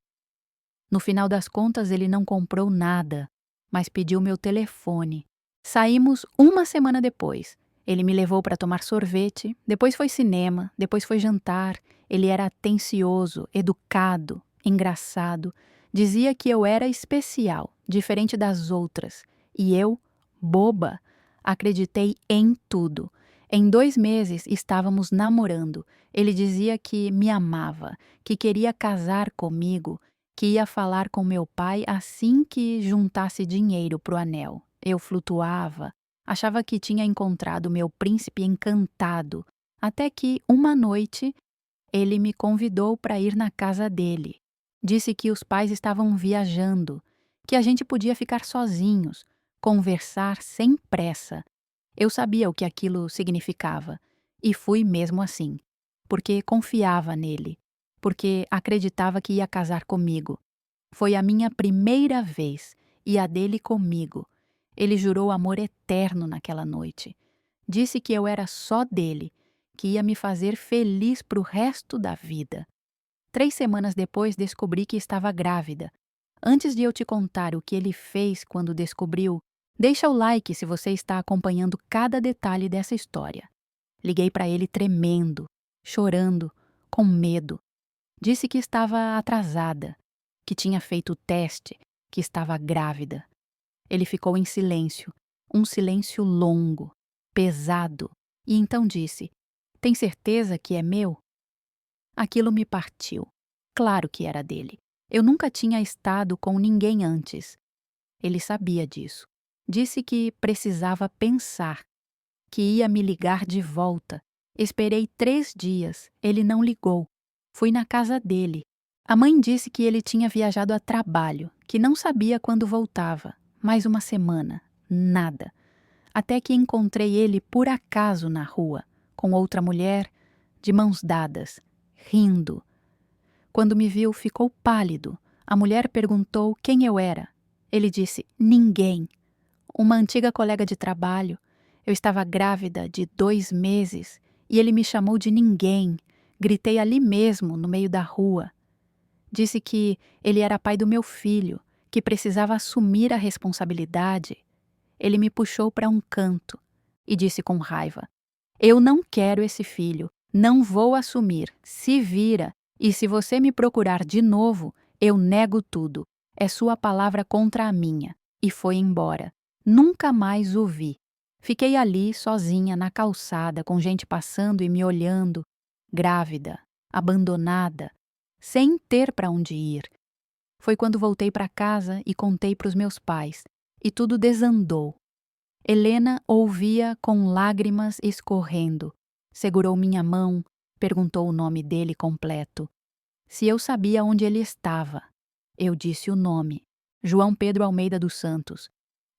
No final das contas, ele não comprou nada, mas pediu meu telefone. Saímos uma semana depois. Ele me levou para tomar sorvete, depois foi cinema, depois foi jantar. Ele era atencioso, educado, engraçado. Dizia que eu era especial, diferente das outras. E eu, boba, acreditei em tudo. Em 2 meses estávamos namorando. Ele dizia que me amava, que queria casar comigo, que ia falar com meu pai assim que juntasse dinheiro pro anel. Eu flutuava, achava que tinha encontrado meu príncipe encantado, até que, uma noite, ele me convidou para ir na casa dele. Disse que os pais estavam viajando, que a gente podia ficar sozinhos, conversar sem pressa. Eu sabia o que aquilo significava, e fui mesmo assim, porque confiava nele, porque acreditava que ia casar comigo. Foi a minha primeira vez e a dele comigo. Ele jurou amor eterno naquela noite. Disse que eu era só dele, que ia me fazer feliz pro resto da vida. 3 semanas depois descobri que estava grávida. Antes de eu te contar o que ele fez quando descobriu, deixa o like se você está acompanhando cada detalhe dessa história. Liguei para ele tremendo, chorando, com medo. Disse que estava atrasada, que tinha feito o teste, que estava grávida. Ele ficou em silêncio, um silêncio longo, pesado, e então disse: "Tem certeza que é meu?" Aquilo me partiu. Claro que era dele. Eu nunca tinha estado com ninguém antes. Ele sabia disso. Disse que precisava pensar, que ia me ligar de volta. Esperei 3 dias, ele não ligou. Fui na casa dele. A mãe disse que ele tinha viajado a trabalho, que não sabia quando voltava. Mais uma semana. Nada. Até que encontrei ele por acaso na rua, com outra mulher, de mãos dadas, rindo. Quando me viu, ficou pálido. A mulher perguntou quem eu era. Ele disse: "Ninguém. Uma antiga colega de trabalho. Eu estava grávida de 2 meses e ele me chamou de ninguém. Gritei ali mesmo, no meio da rua. Disse que ele era pai do meu filho, que precisava assumir a responsabilidade. Ele me puxou para um canto e disse com raiva: "Eu não quero esse filho, não vou assumir, se vira, e se você me procurar de novo, eu nego tudo. É sua palavra contra a minha." E foi embora. Nunca mais o vi. Fiquei ali, sozinha, na calçada, com gente passando e me olhando, grávida, abandonada, sem ter para onde ir. Foi quando voltei para casa e contei para os meus pais, e tudo desandou. Helena ouvia com lágrimas escorrendo. Segurou minha mão, perguntou o nome dele completo. Se eu sabia onde ele estava. Eu disse o nome: João Pedro Almeida dos Santos.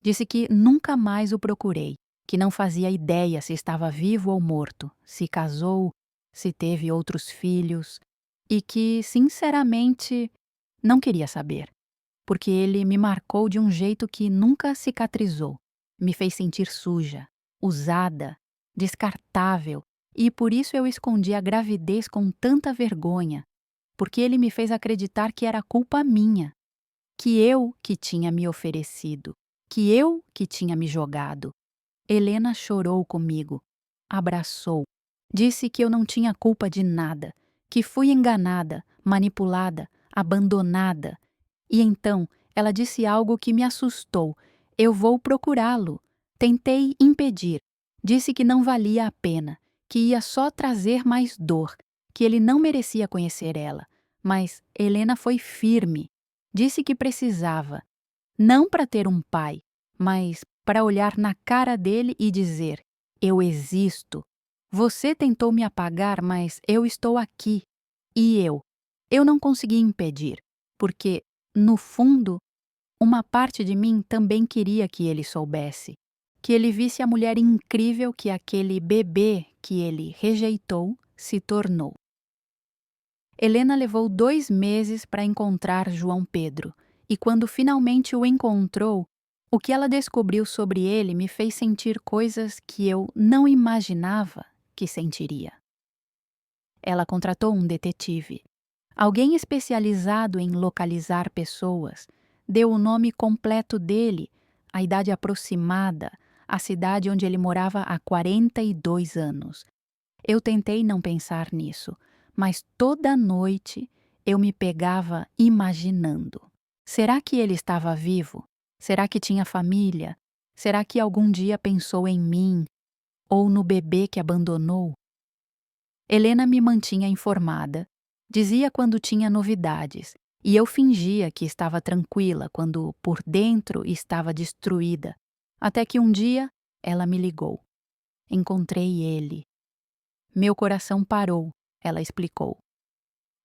Disse que nunca mais o procurei. que não fazia ideia se estava vivo ou morto, se casou, se teve outros filhos, e que, sinceramente, não queria saber, porque ele me marcou de um jeito que nunca cicatrizou. Me fez sentir suja, usada, descartável, e por isso eu escondi a gravidez com tanta vergonha, porque ele me fez acreditar que era culpa minha, que eu que tinha me oferecido, que eu que tinha me jogado. Helena chorou comigo, abraçou, disse que eu não tinha culpa de nada, que fui enganada, manipulada, abandonada. E então ela disse algo que me assustou: eu vou procurá-lo. Tentei impedir. Disse que não valia a pena, que ia só trazer mais dor, que ele não merecia conhecer ela. Mas Helena foi firme. Disse que precisava, não para ter um pai, mas para olhar na cara dele e dizer: eu existo. Você tentou me apagar, mas eu estou aqui. E eu não consegui impedir, porque, no fundo, uma parte de mim também queria que ele soubesse, que ele visse a mulher incrível que aquele bebê que ele rejeitou se tornou. Helena levou 2 meses para encontrar João Pedro, e quando finalmente o encontrou, o que ela descobriu sobre ele me fez sentir coisas que eu não imaginava que sentiria. Ela contratou um detetive, alguém especializado em localizar pessoas, deu o nome completo dele, a idade aproximada, a cidade onde ele morava há 42 anos. Eu tentei não pensar nisso, mas toda noite eu me pegava imaginando. Será que ele estava vivo? Será que tinha família? Será que algum dia pensou em mim? Ou no bebê que abandonou? Helena me mantinha informada, dizia quando tinha novidades, e eu fingia que estava tranquila quando por dentro estava destruída, até que um dia ela me ligou. Encontrei ele. Meu coração parou, ela explicou.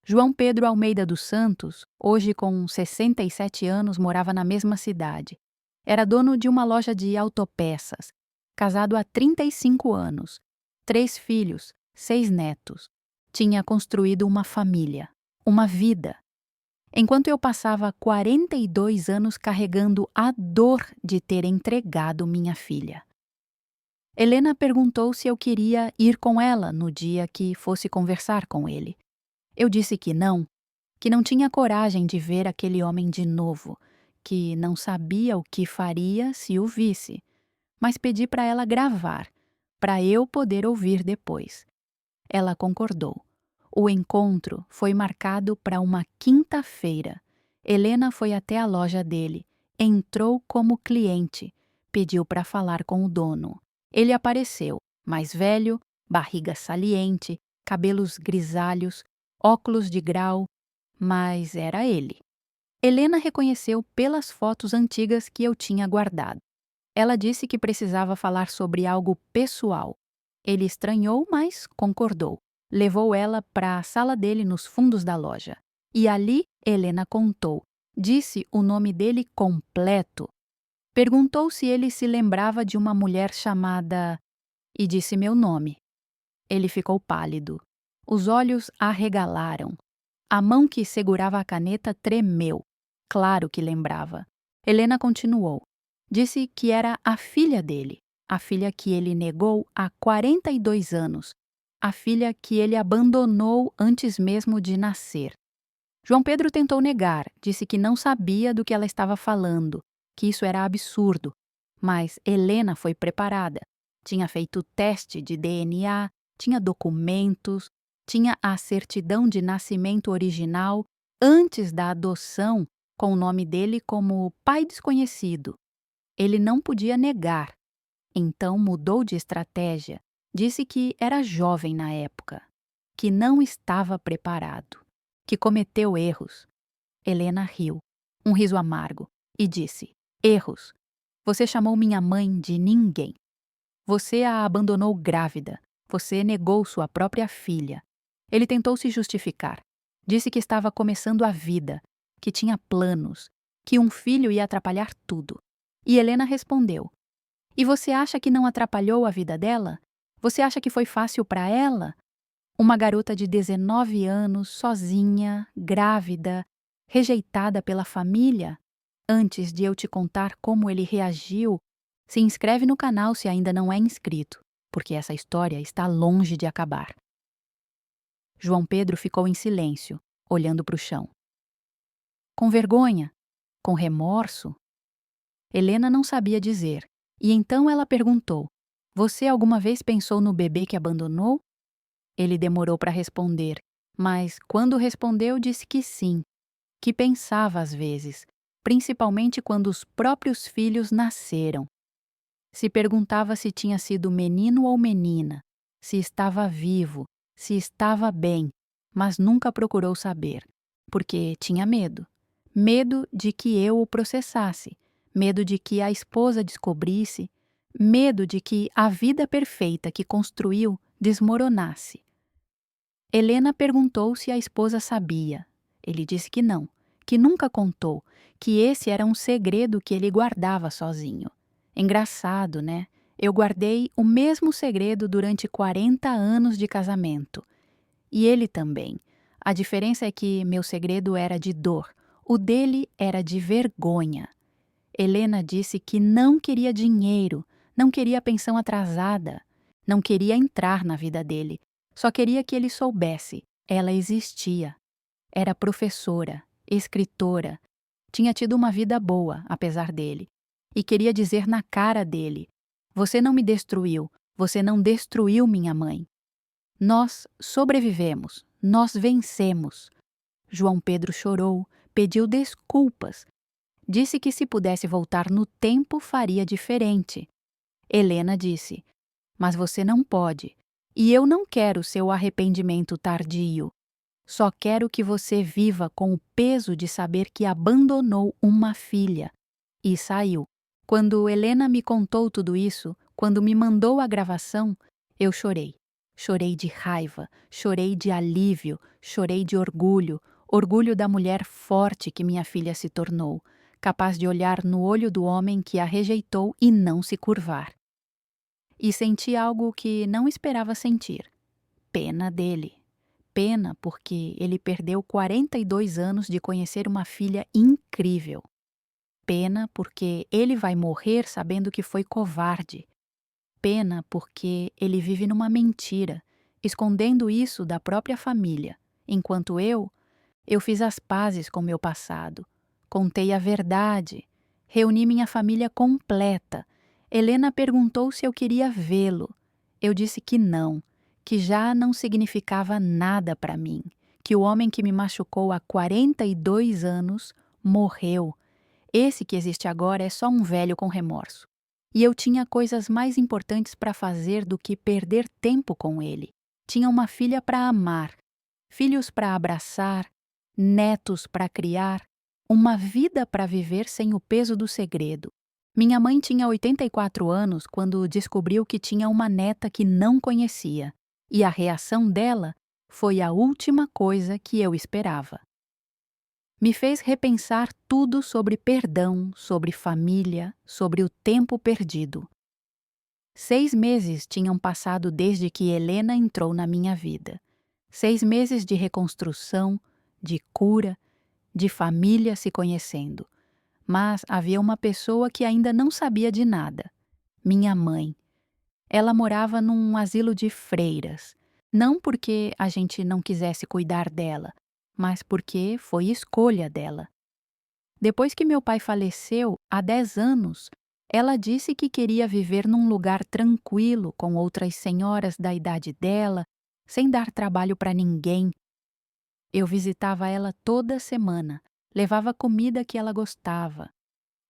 João Pedro Almeida dos Santos, hoje com 67 anos, morava na mesma cidade. Era dono de uma loja de autopeças, casado há 35 anos, 3 filhos, 6 netos. Tinha construído uma família, uma vida. Enquanto eu passava 42 anos carregando a dor de ter entregado minha filha. Helena perguntou se eu queria ir com ela no dia que fosse conversar com ele. Eu disse que não tinha coragem de ver aquele homem de novo, que não sabia o que faria se o visse, mas pedi para ela gravar, para eu poder ouvir depois. Ela concordou. O encontro foi marcado para uma quinta-feira. Helena foi até a loja dele, entrou como cliente, pediu para falar com o dono. Ele apareceu, mais velho, barriga saliente, cabelos grisalhos, óculos de grau, mas era ele. Helena reconheceu pelas fotos antigas que eu tinha guardado. Ela disse que precisava falar sobre algo pessoal. Ele estranhou, mas concordou. Levou ela para a sala dele nos fundos da loja. E ali Helena contou. Disse o nome dele completo. Perguntou se ele se lembrava de uma mulher chamada... E disse meu nome. Ele ficou pálido. Os olhos arregalaram. A mão que segurava a caneta tremeu. Claro que lembrava. Helena continuou. Disse que era a filha dele, a filha que ele negou há 42 anos, a filha que ele abandonou antes mesmo de nascer. João Pedro tentou negar, disse que não sabia do que ela estava falando, que isso era absurdo. Mas Helena foi preparada. Tinha feito teste de DNA, tinha documentos, tinha a certidão de nascimento original antes da adoção, com o nome dele como pai desconhecido. Ele não podia negar. Então mudou de estratégia. Disse que era jovem na época, que não estava preparado, que cometeu erros. Helena riu, um riso amargo, e disse: erros. Você chamou minha mãe de ninguém. Você a abandonou grávida. Você negou sua própria filha. Ele tentou se justificar. Disse que estava começando a vida, que tinha planos, que um filho ia atrapalhar tudo. E Helena respondeu: E você acha que não atrapalhou a vida dela? Você acha que foi fácil para ela? Uma garota de 19 anos, sozinha, grávida, rejeitada pela família? Antes de eu te contar como ele reagiu, se inscreve no canal se ainda não é inscrito, porque essa história está longe de acabar. João Pedro ficou em silêncio, olhando para o chão. Com vergonha? Com remorso? Helena não sabia dizer, e então ela perguntou: Você alguma vez pensou no bebê que abandonou? Ele demorou para responder, mas quando respondeu disse que sim, que pensava às vezes, principalmente quando os próprios filhos nasceram. Se perguntava se tinha sido menino ou menina, se estava vivo, se estava bem, mas nunca procurou saber, porque tinha medo. Medo de que eu o processasse, medo de que a esposa descobrisse, medo de que a vida perfeita que construiu desmoronasse. Helena perguntou se a esposa sabia. Ele disse que não, que nunca contou, que esse era um segredo que ele guardava sozinho. Engraçado, né? Eu guardei o mesmo segredo durante 40 anos de casamento. E ele também. A diferença é que meu segredo era de dor, o dele era de vergonha. Helena disse que não queria dinheiro, não queria pensão atrasada, não queria entrar na vida dele. Só queria que ele soubesse, ela existia. Era professora, escritora, tinha tido uma vida boa, apesar dele. E queria dizer na cara dele: Você não me destruiu, você não destruiu minha mãe. Nós sobrevivemos, nós vencemos. João Pedro chorou, pediu desculpas. Disse que se pudesse voltar no tempo faria diferente. Helena disse: Mas você não pode. E eu não quero seu arrependimento tardio. Só quero que você viva com o peso de saber que abandonou uma filha. E saiu. Quando Helena me contou tudo isso, quando me mandou a gravação, eu chorei. Chorei de raiva, chorei de alívio, chorei de orgulho, orgulho da mulher forte que minha filha se tornou, capaz de olhar no olho do homem que a rejeitou e não se curvar. E senti algo que não esperava sentir. Pena dele. Pena porque ele perdeu 42 anos de conhecer uma filha incrível. Pena porque ele vai morrer sabendo que foi covarde. Pena porque ele vive numa mentira, escondendo isso da própria família, enquanto eu fiz as pazes com meu passado, contei a verdade, reuni minha família completa. Helena perguntou se eu queria vê-lo. Eu disse que não, que já não significava nada para mim, que o homem que me machucou há 42 anos morreu. Esse que existe agora é só um velho com remorso. E eu tinha coisas mais importantes para fazer do que perder tempo com ele. Tinha uma filha para amar, filhos para abraçar, netos para criar, uma vida para viver sem o peso do segredo. Minha mãe tinha 84 anos quando descobriu que tinha uma neta que não conhecia, e a reação dela foi a última coisa que eu esperava. Me fez repensar tudo sobre perdão, sobre família, sobre o tempo perdido. 6 meses tinham passado desde que Helena entrou na minha vida. 6 meses de reconstrução, de cura, de família se conhecendo. Mas havia uma pessoa que ainda não sabia de nada. Minha mãe. Ela morava num asilo de freiras. Não porque a gente não quisesse cuidar dela, mas porque foi escolha dela. Depois que meu pai faleceu, há 10 anos, ela disse que queria viver num lugar tranquilo com outras senhoras da idade dela, sem dar trabalho para ninguém. Eu visitava ela toda semana, levava comida que ela gostava.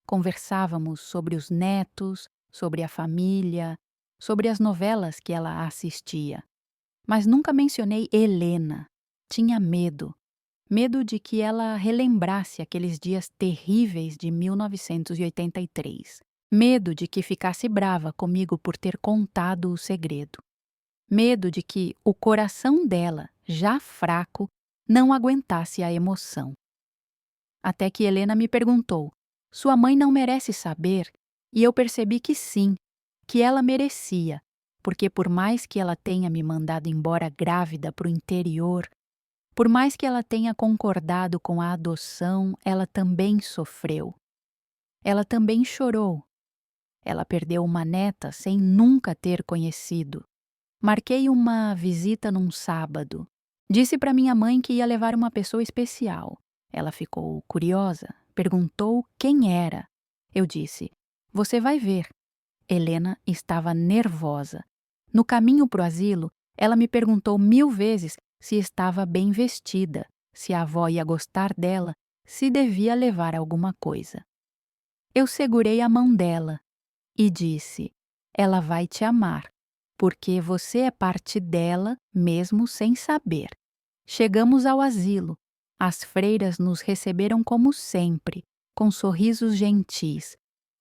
Conversávamos sobre os netos, sobre a família, sobre as novelas que ela assistia. Mas nunca mencionei Helena. Tinha medo. Medo de que ela relembrasse aqueles dias terríveis de 1983. Medo de que ficasse brava comigo por ter contado o segredo. Medo de que o coração dela, já fraco, não aguentasse a emoção. Até que Helena me perguntou: Sua mãe não merece saber? E eu percebi que sim, que ela merecia, porque por mais que ela tenha me mandado embora grávida para o interior, por mais que ela tenha concordado com a adoção, ela também sofreu. Ela também chorou. Ela perdeu uma neta sem nunca ter conhecido. Marquei uma visita num sábado. Disse para minha mãe que ia levar uma pessoa especial. Ela ficou curiosa, perguntou quem era. Eu disse: "Você vai ver." Helena estava nervosa. No caminho para o asilo, ela me perguntou 1000 vezes se estava bem vestida, se a avó ia gostar dela, se devia levar alguma coisa. Eu segurei a mão dela e disse: "Ela vai te amar, porque você é parte dela mesmo sem saber." Chegamos ao asilo. As freiras nos receberam como sempre, com sorrisos gentis.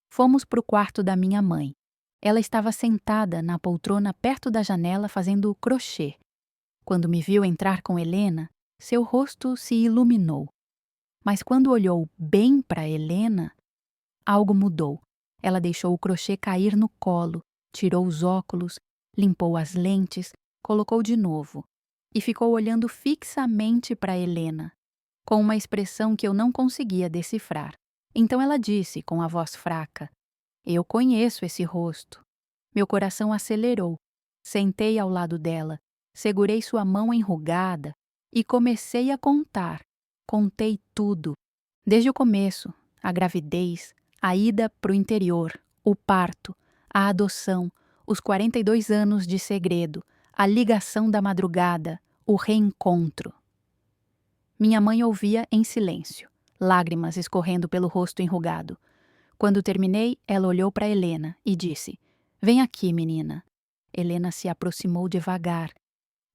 Fomos para o quarto da minha mãe. Ela estava sentada na poltrona perto da janela fazendo crochê. Quando me viu entrar com Helena, seu rosto se iluminou. Mas quando olhou bem para Helena, algo mudou. Ela deixou o crochê cair no colo, tirou os óculos, limpou as lentes, colocou de novo e ficou olhando fixamente para Helena, com uma expressão que eu não conseguia decifrar. Então ela disse com a voz fraca: "Eu conheço esse rosto." Meu coração acelerou. Sentei ao lado dela, segurei sua mão enrugada e comecei a contar. Contei tudo, desde o começo, a gravidez, a ida para o interior, o parto, a adoção, os 42 anos de segredo, a ligação da madrugada, o reencontro. Minha mãe ouvia em silêncio, lágrimas escorrendo pelo rosto enrugado. Quando terminei, ela olhou para Helena e disse: "Vem aqui, menina." Helena se aproximou devagar,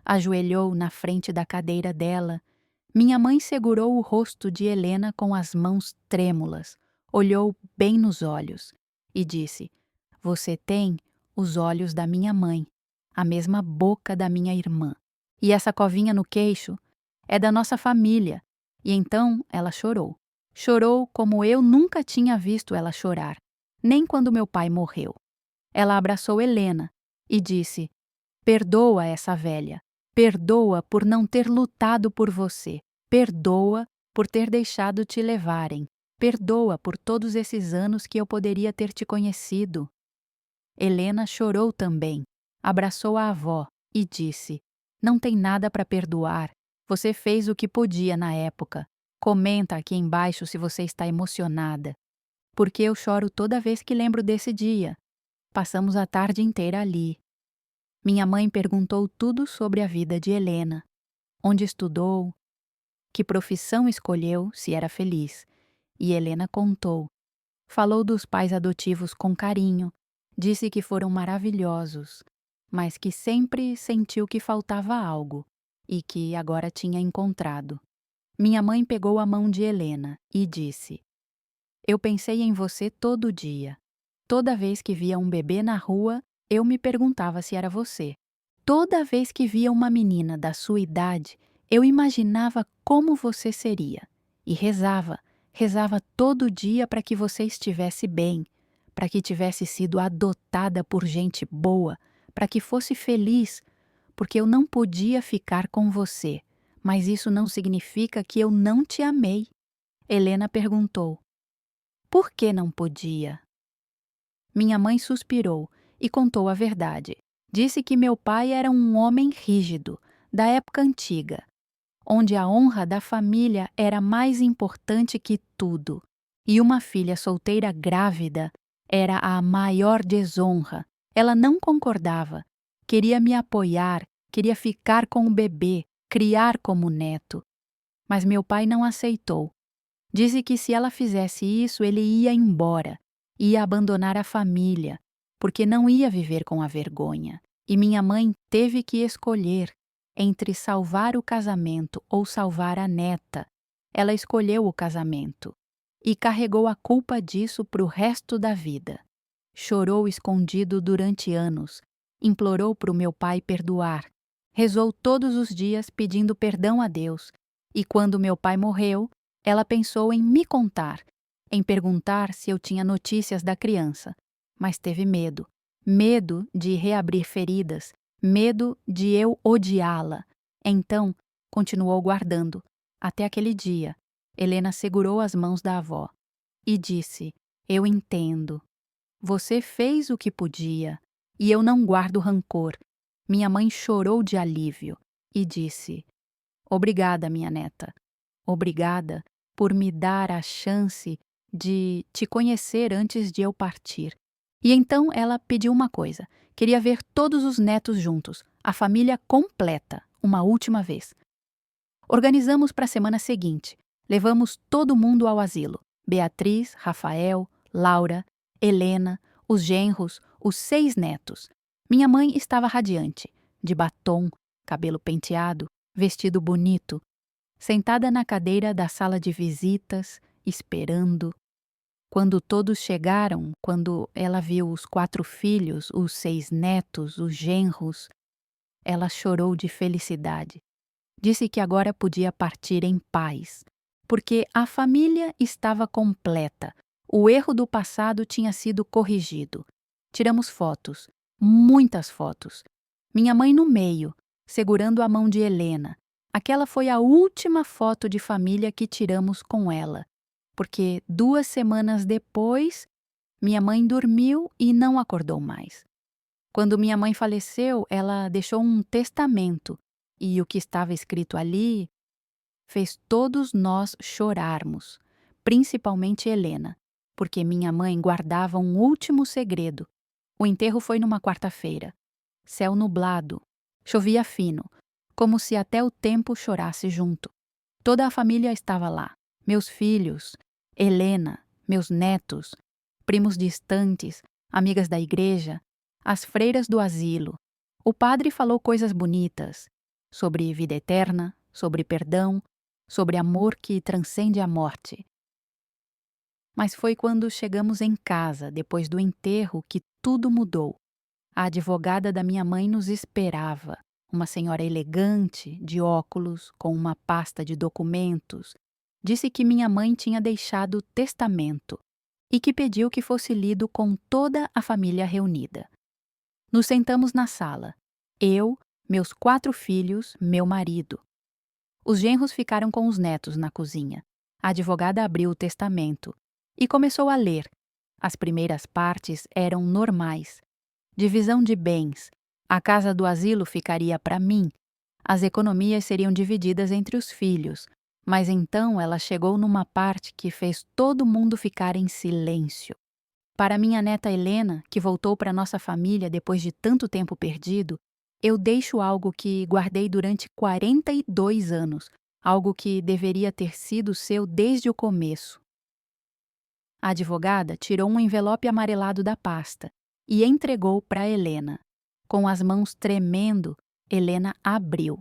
ajoelhou na frente da cadeira dela. Minha mãe segurou o rosto de Helena com as mãos trêmulas, olhou bem nos olhos e disse: "Você tem os olhos da minha mãe, a mesma boca da minha irmã. E essa covinha no queixo é da nossa família." E então ela chorou. Chorou como eu nunca tinha visto ela chorar, nem quando meu pai morreu. Ela abraçou Helena e disse: "Perdoa essa velha. Perdoa por não ter lutado por você. Perdoa por ter deixado te levarem. Perdoa por todos esses anos que eu poderia ter te conhecido." Helena chorou também, abraçou a avó e disse: "Não tem nada para perdoar. Você fez o que podia na época. Comenta aqui embaixo se você está emocionada. Porque eu choro toda vez que lembro desse dia. Passamos a tarde inteira ali." Minha mãe perguntou tudo sobre a vida de Helena. Onde estudou, que profissão escolheu, se era feliz. E Helena contou. Falou dos pais adotivos com carinho, disse que foram maravilhosos, mas que sempre sentiu que faltava algo e que agora tinha encontrado. Minha mãe pegou a mão de Helena e disse: "Eu pensei em você todo dia. Toda vez que via um bebê na rua, eu me perguntava se era você. Toda vez que via uma menina da sua idade, eu imaginava como você seria. E rezava todo dia para que você estivesse bem, para que tivesse sido adotada por gente boa, para que fosse feliz, porque eu não podia ficar com você, mas isso não significa que eu não te amei." Helena perguntou: "Por que não podia?" Minha mãe suspirou e contou a verdade. Disse que meu pai era um homem rígido, da época antiga, onde a honra da família era mais importante que tudo, e uma filha solteira grávida era a maior desonra. Ela não concordava, queria me apoiar, queria ficar com o bebê, criar como neto. Mas meu pai não aceitou. Disse que se ela fizesse isso, ele ia embora, ia abandonar a família, porque não ia viver com a vergonha. E minha mãe teve que escolher entre salvar o casamento ou salvar a neta. Ela escolheu o casamento e carregou a culpa disso para o resto da vida. Chorou escondido durante anos, implorou para o meu pai perdoar, rezou todos os dias pedindo perdão a Deus, e quando meu pai morreu, ela pensou em me contar, em perguntar se eu tinha notícias da criança, mas teve medo. medo de reabrir feridas, medo de eu odiá-la. Então, continuou guardando. Até aquele dia, Helena segurou as mãos da avó e disse: Eu entendo. Você fez o que podia e eu não guardo rancor. Minha mãe chorou de alívio e disse: Obrigada, minha neta. Obrigada por me dar a chance de te conhecer antes de eu partir. E então ela pediu uma coisa: queria ver todos os netos juntos, a família completa, uma última vez. Organizamos para a semana seguinte. Levamos todo mundo ao asilo: Beatriz, Rafael, Laura, Helena, os genros, os 6 netos. Minha mãe estava radiante, de batom, cabelo penteado, vestido bonito, sentada na cadeira da sala de visitas, esperando. Quando todos chegaram, quando ela viu os 4 filhos, os 6 netos, os genros, ela chorou de felicidade. Disse que agora podia partir em paz, porque a família estava completa. O erro do passado tinha sido corrigido. Tiramos fotos, muitas fotos. Minha mãe no meio, segurando a mão de Helena. Aquela foi a última foto de família que tiramos com ela, porque 2 semanas depois, minha mãe dormiu e não acordou mais. Quando minha mãe faleceu, ela deixou um testamento, e o que estava escrito ali fez todos nós chorarmos, principalmente Helena, porque minha mãe guardava um último segredo. O enterro foi numa quarta-feira. Céu nublado, chovia fino, como se até o tempo chorasse junto. Toda a família estava lá, meus filhos, Helena, meus netos, primos distantes, amigas da igreja, as freiras do asilo. O padre falou coisas bonitas sobre vida eterna, sobre perdão, sobre amor que transcende a morte. Mas foi quando chegamos em casa, depois do enterro, que tudo mudou. A advogada da minha mãe nos esperava, uma senhora elegante, de óculos, com uma pasta de documentos. Disse que minha mãe tinha deixado testamento e que pediu que fosse lido com toda a família reunida. Nos sentamos na sala, eu, meus 4 filhos, meu marido. Os genros ficaram com os netos na cozinha. A advogada abriu o testamento e começou a ler. As primeiras partes eram normais. Divisão de bens. A casa do asilo ficaria para mim. As economias seriam divididas entre os filhos. Mas então ela chegou numa parte que fez todo mundo ficar em silêncio. Para minha neta Helena, que voltou para nossa família depois de tanto tempo perdido, eu deixo algo que guardei durante 42 anos, algo que deveria ter sido seu desde o começo. A advogada tirou um envelope amarelado da pasta e entregou para Helena. Com as mãos tremendo, Helena abriu.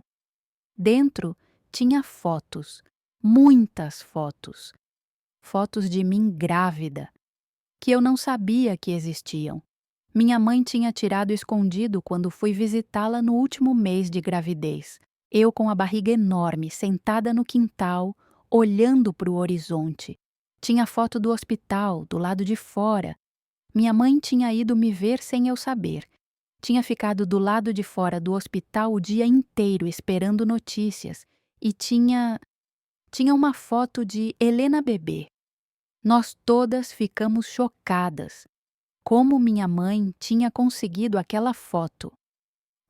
Dentro tinha fotos, muitas fotos. Fotos de mim grávida, que eu não sabia que existiam. Minha mãe tinha tirado escondido quando fui visitá-la no último mês de gravidez. Eu com a barriga enorme, sentada no quintal, olhando para o horizonte. Tinha foto do hospital, do lado de fora. Minha mãe tinha ido me ver sem eu saber. Tinha ficado do lado de fora do hospital o dia inteiro esperando notícias. E tinha uma foto de Helena bebê. Nós todas ficamos chocadas. Como minha mãe tinha conseguido aquela foto?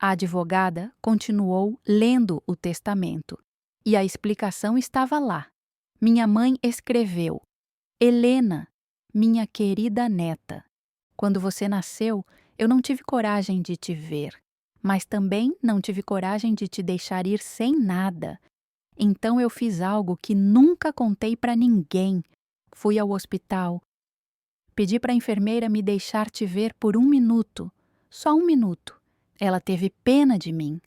A advogada continuou lendo o testamento e a explicação estava lá. Minha mãe escreveu: Helena, minha querida neta, quando você nasceu, eu não tive coragem de te ver, mas também não tive coragem de te deixar ir sem nada. Então eu fiz algo que nunca contei para ninguém. Fui ao hospital. Pedi para a enfermeira me deixar te ver por 1 minuto, só 1 minuto. Ela teve pena de mim,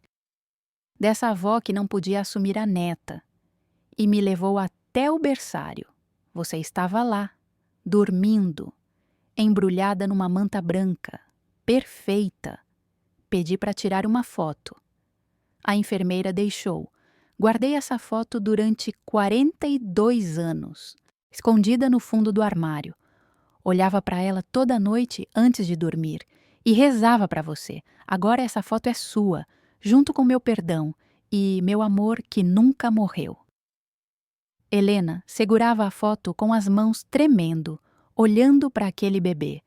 dessa avó que não podia assumir a neta, e me levou até o berçário. Você estava lá, dormindo, embrulhada numa manta branca, perfeita. Pedi para tirar uma foto. A enfermeira deixou. Guardei essa foto durante 42 anos, escondida no fundo do armário. Olhava para ela toda noite antes de dormir e rezava para você. Agora essa foto é sua, junto com meu perdão e meu amor que nunca morreu. Helena segurava a foto com as mãos tremendo, olhando para aquele bebê,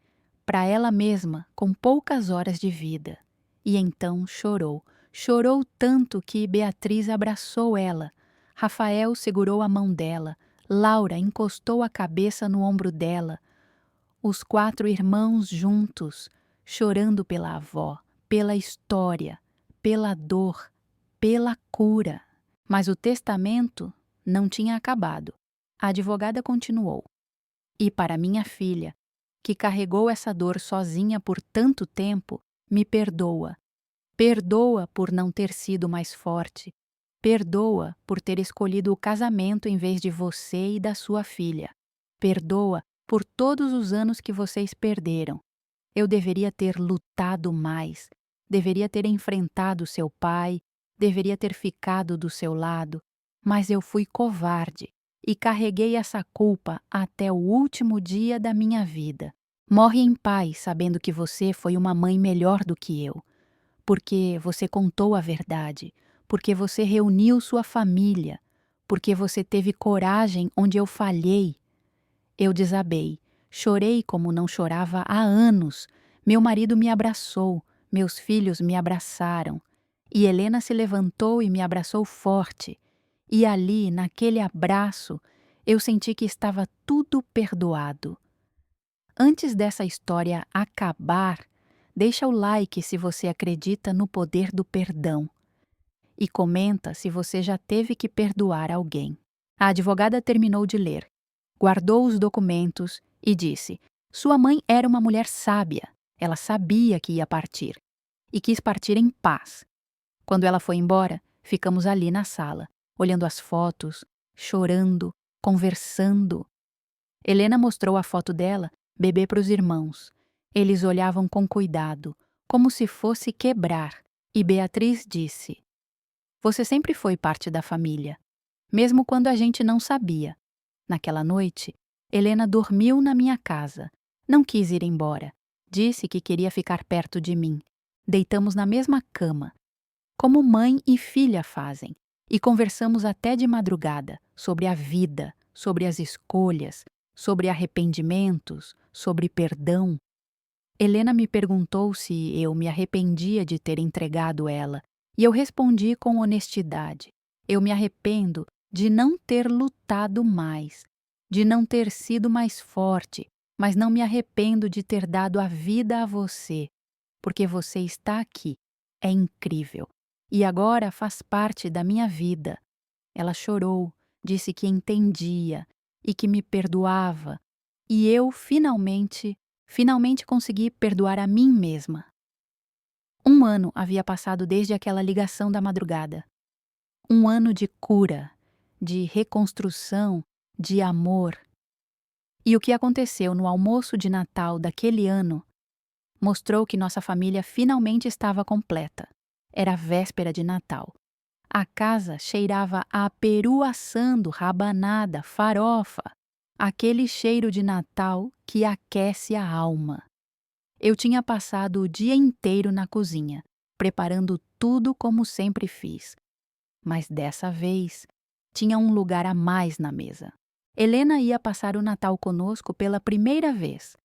para ela mesma com poucas horas de vida. E então chorou. Chorou tanto que Beatriz abraçou ela. Rafael segurou a mão dela. Laura encostou a cabeça no ombro dela. Os 4 irmãos juntos, chorando pela avó, pela história, pela dor, pela cura. Mas o testamento não tinha acabado. A advogada continuou. E para minha filha, que carregou essa dor sozinha por tanto tempo, me perdoa. Perdoa por não ter sido mais forte. Perdoa por ter escolhido o casamento em vez de você e da sua filha. Perdoa por todos os anos que vocês perderam. Eu deveria ter lutado mais. Deveria ter enfrentado seu pai. Deveria ter ficado do seu lado. Mas eu fui covarde e carreguei essa culpa até o último dia da minha vida. Morre em paz sabendo que você foi uma mãe melhor do que eu. Porque você contou a verdade, porque você reuniu sua família, porque você teve coragem onde eu falhei. Eu desabei, chorei como não chorava há anos. Meu marido me abraçou, meus filhos me abraçaram. E Helena se levantou e me abraçou forte. E ali, naquele abraço, eu senti que estava tudo perdoado. Antes dessa história acabar, deixa o like se você acredita no poder do perdão. E comenta se você já teve que perdoar alguém. A advogada terminou de ler, guardou os documentos e disse: sua mãe era uma mulher sábia. Ela sabia que ia partir. E quis partir em paz. Quando ela foi embora, ficamos ali na sala, olhando as fotos, chorando, conversando. Helena mostrou a foto dela, bebê para os irmãos. Eles olhavam com cuidado, como se fosse quebrar, e Beatriz disse: você sempre foi parte da família, mesmo quando a gente não sabia. Naquela noite, Helena dormiu na minha casa. Não quis ir embora. Disse que queria ficar perto de mim. Deitamos na mesma cama, como mãe e filha fazem, e conversamos até de madrugada sobre a vida, sobre as escolhas, sobre arrependimentos, sobre perdão. Helena me perguntou se eu me arrependia de ter entregado ela, e eu respondi com honestidade. Eu me arrependo de não ter lutado mais, de não ter sido mais forte, mas não me arrependo de ter dado a vida a você, porque você está aqui. É incrível. E agora faz parte da minha vida. Ela chorou, disse que entendia e que me perdoava. E eu, finalmente consegui perdoar a mim mesma. 1 ano havia passado desde aquela ligação da madrugada. 1 ano de cura, de reconstrução, de amor. E o que aconteceu no almoço de Natal daquele ano mostrou que nossa família finalmente estava completa. Era véspera de Natal. A casa cheirava a peru assando, rabanada, farofa. Aquele cheiro de Natal que aquece a alma. Eu tinha passado o dia inteiro na cozinha, preparando tudo como sempre fiz. Mas dessa vez, tinha um lugar a mais na mesa. Helena ia passar o Natal conosco pela primeira vez.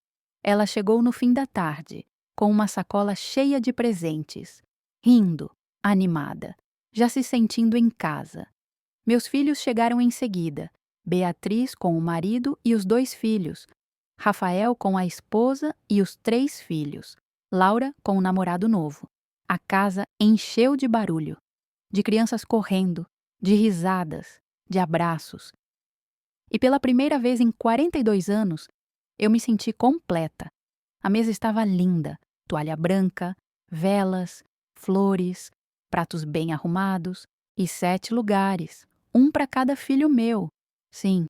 Ela chegou no fim da tarde, com uma sacola cheia de presentes, rindo, animada, já se sentindo em casa. Meus filhos chegaram em seguida, Beatriz com o marido e os 2 filhos, Rafael com a esposa e os 3 filhos, Laura com o namorado novo. A casa encheu de barulho, de crianças correndo, de risadas, de abraços. E pela primeira vez em 42 anos, eu me senti completa. A mesa estava linda, toalha branca, velas, flores, pratos bem arrumados e 7 lugares, um para cada filho meu. Sim,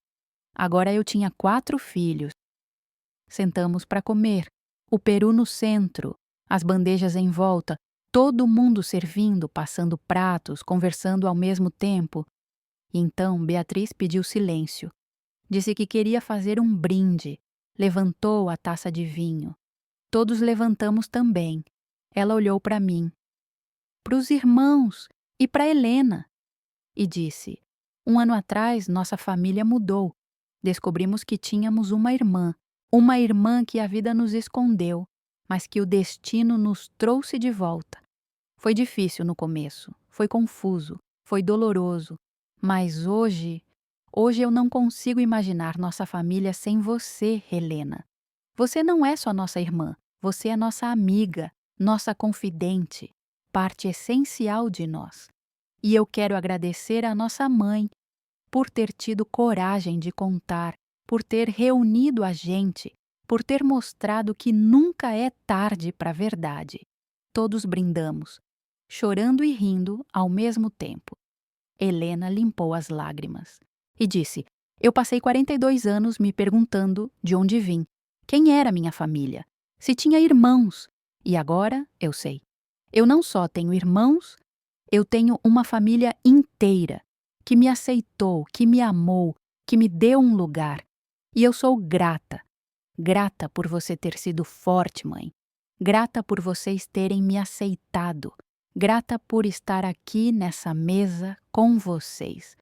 agora eu tinha 4 filhos. Sentamos para comer, o peru no centro, as bandejas em volta, todo mundo servindo, passando pratos, conversando ao mesmo tempo. E então Beatriz pediu silêncio. Disse que queria fazer um brinde. Levantou a taça de vinho. Todos levantamos também. Ela olhou para mim, para os irmãos e para Helena, e disse: "Um ano atrás, nossa família mudou. Descobrimos que tínhamos uma irmã que a vida nos escondeu, mas que o destino nos trouxe de volta. Foi difícil no começo, foi confuso, foi doloroso, mas hoje eu não consigo imaginar nossa família sem você, Helena. Você não é só nossa irmã, você é nossa amiga, nossa confidente, parte essencial de nós. E eu quero agradecer à nossa mãe por ter tido coragem de contar, por ter reunido a gente, por ter mostrado que nunca é tarde para a verdade." Todos brindamos, chorando e rindo ao mesmo tempo. Helena limpou as lágrimas e disse: "Eu passei 42 anos me perguntando de onde vim, quem era minha família, se tinha irmãos, e agora eu sei. Eu não só tenho irmãos, eu tenho uma família inteira que me aceitou, que me amou, que me deu um lugar. E eu sou grata. Grata por você ter sido forte, mãe. Grata por vocês terem me aceitado. Grata por estar aqui nessa mesa com vocês."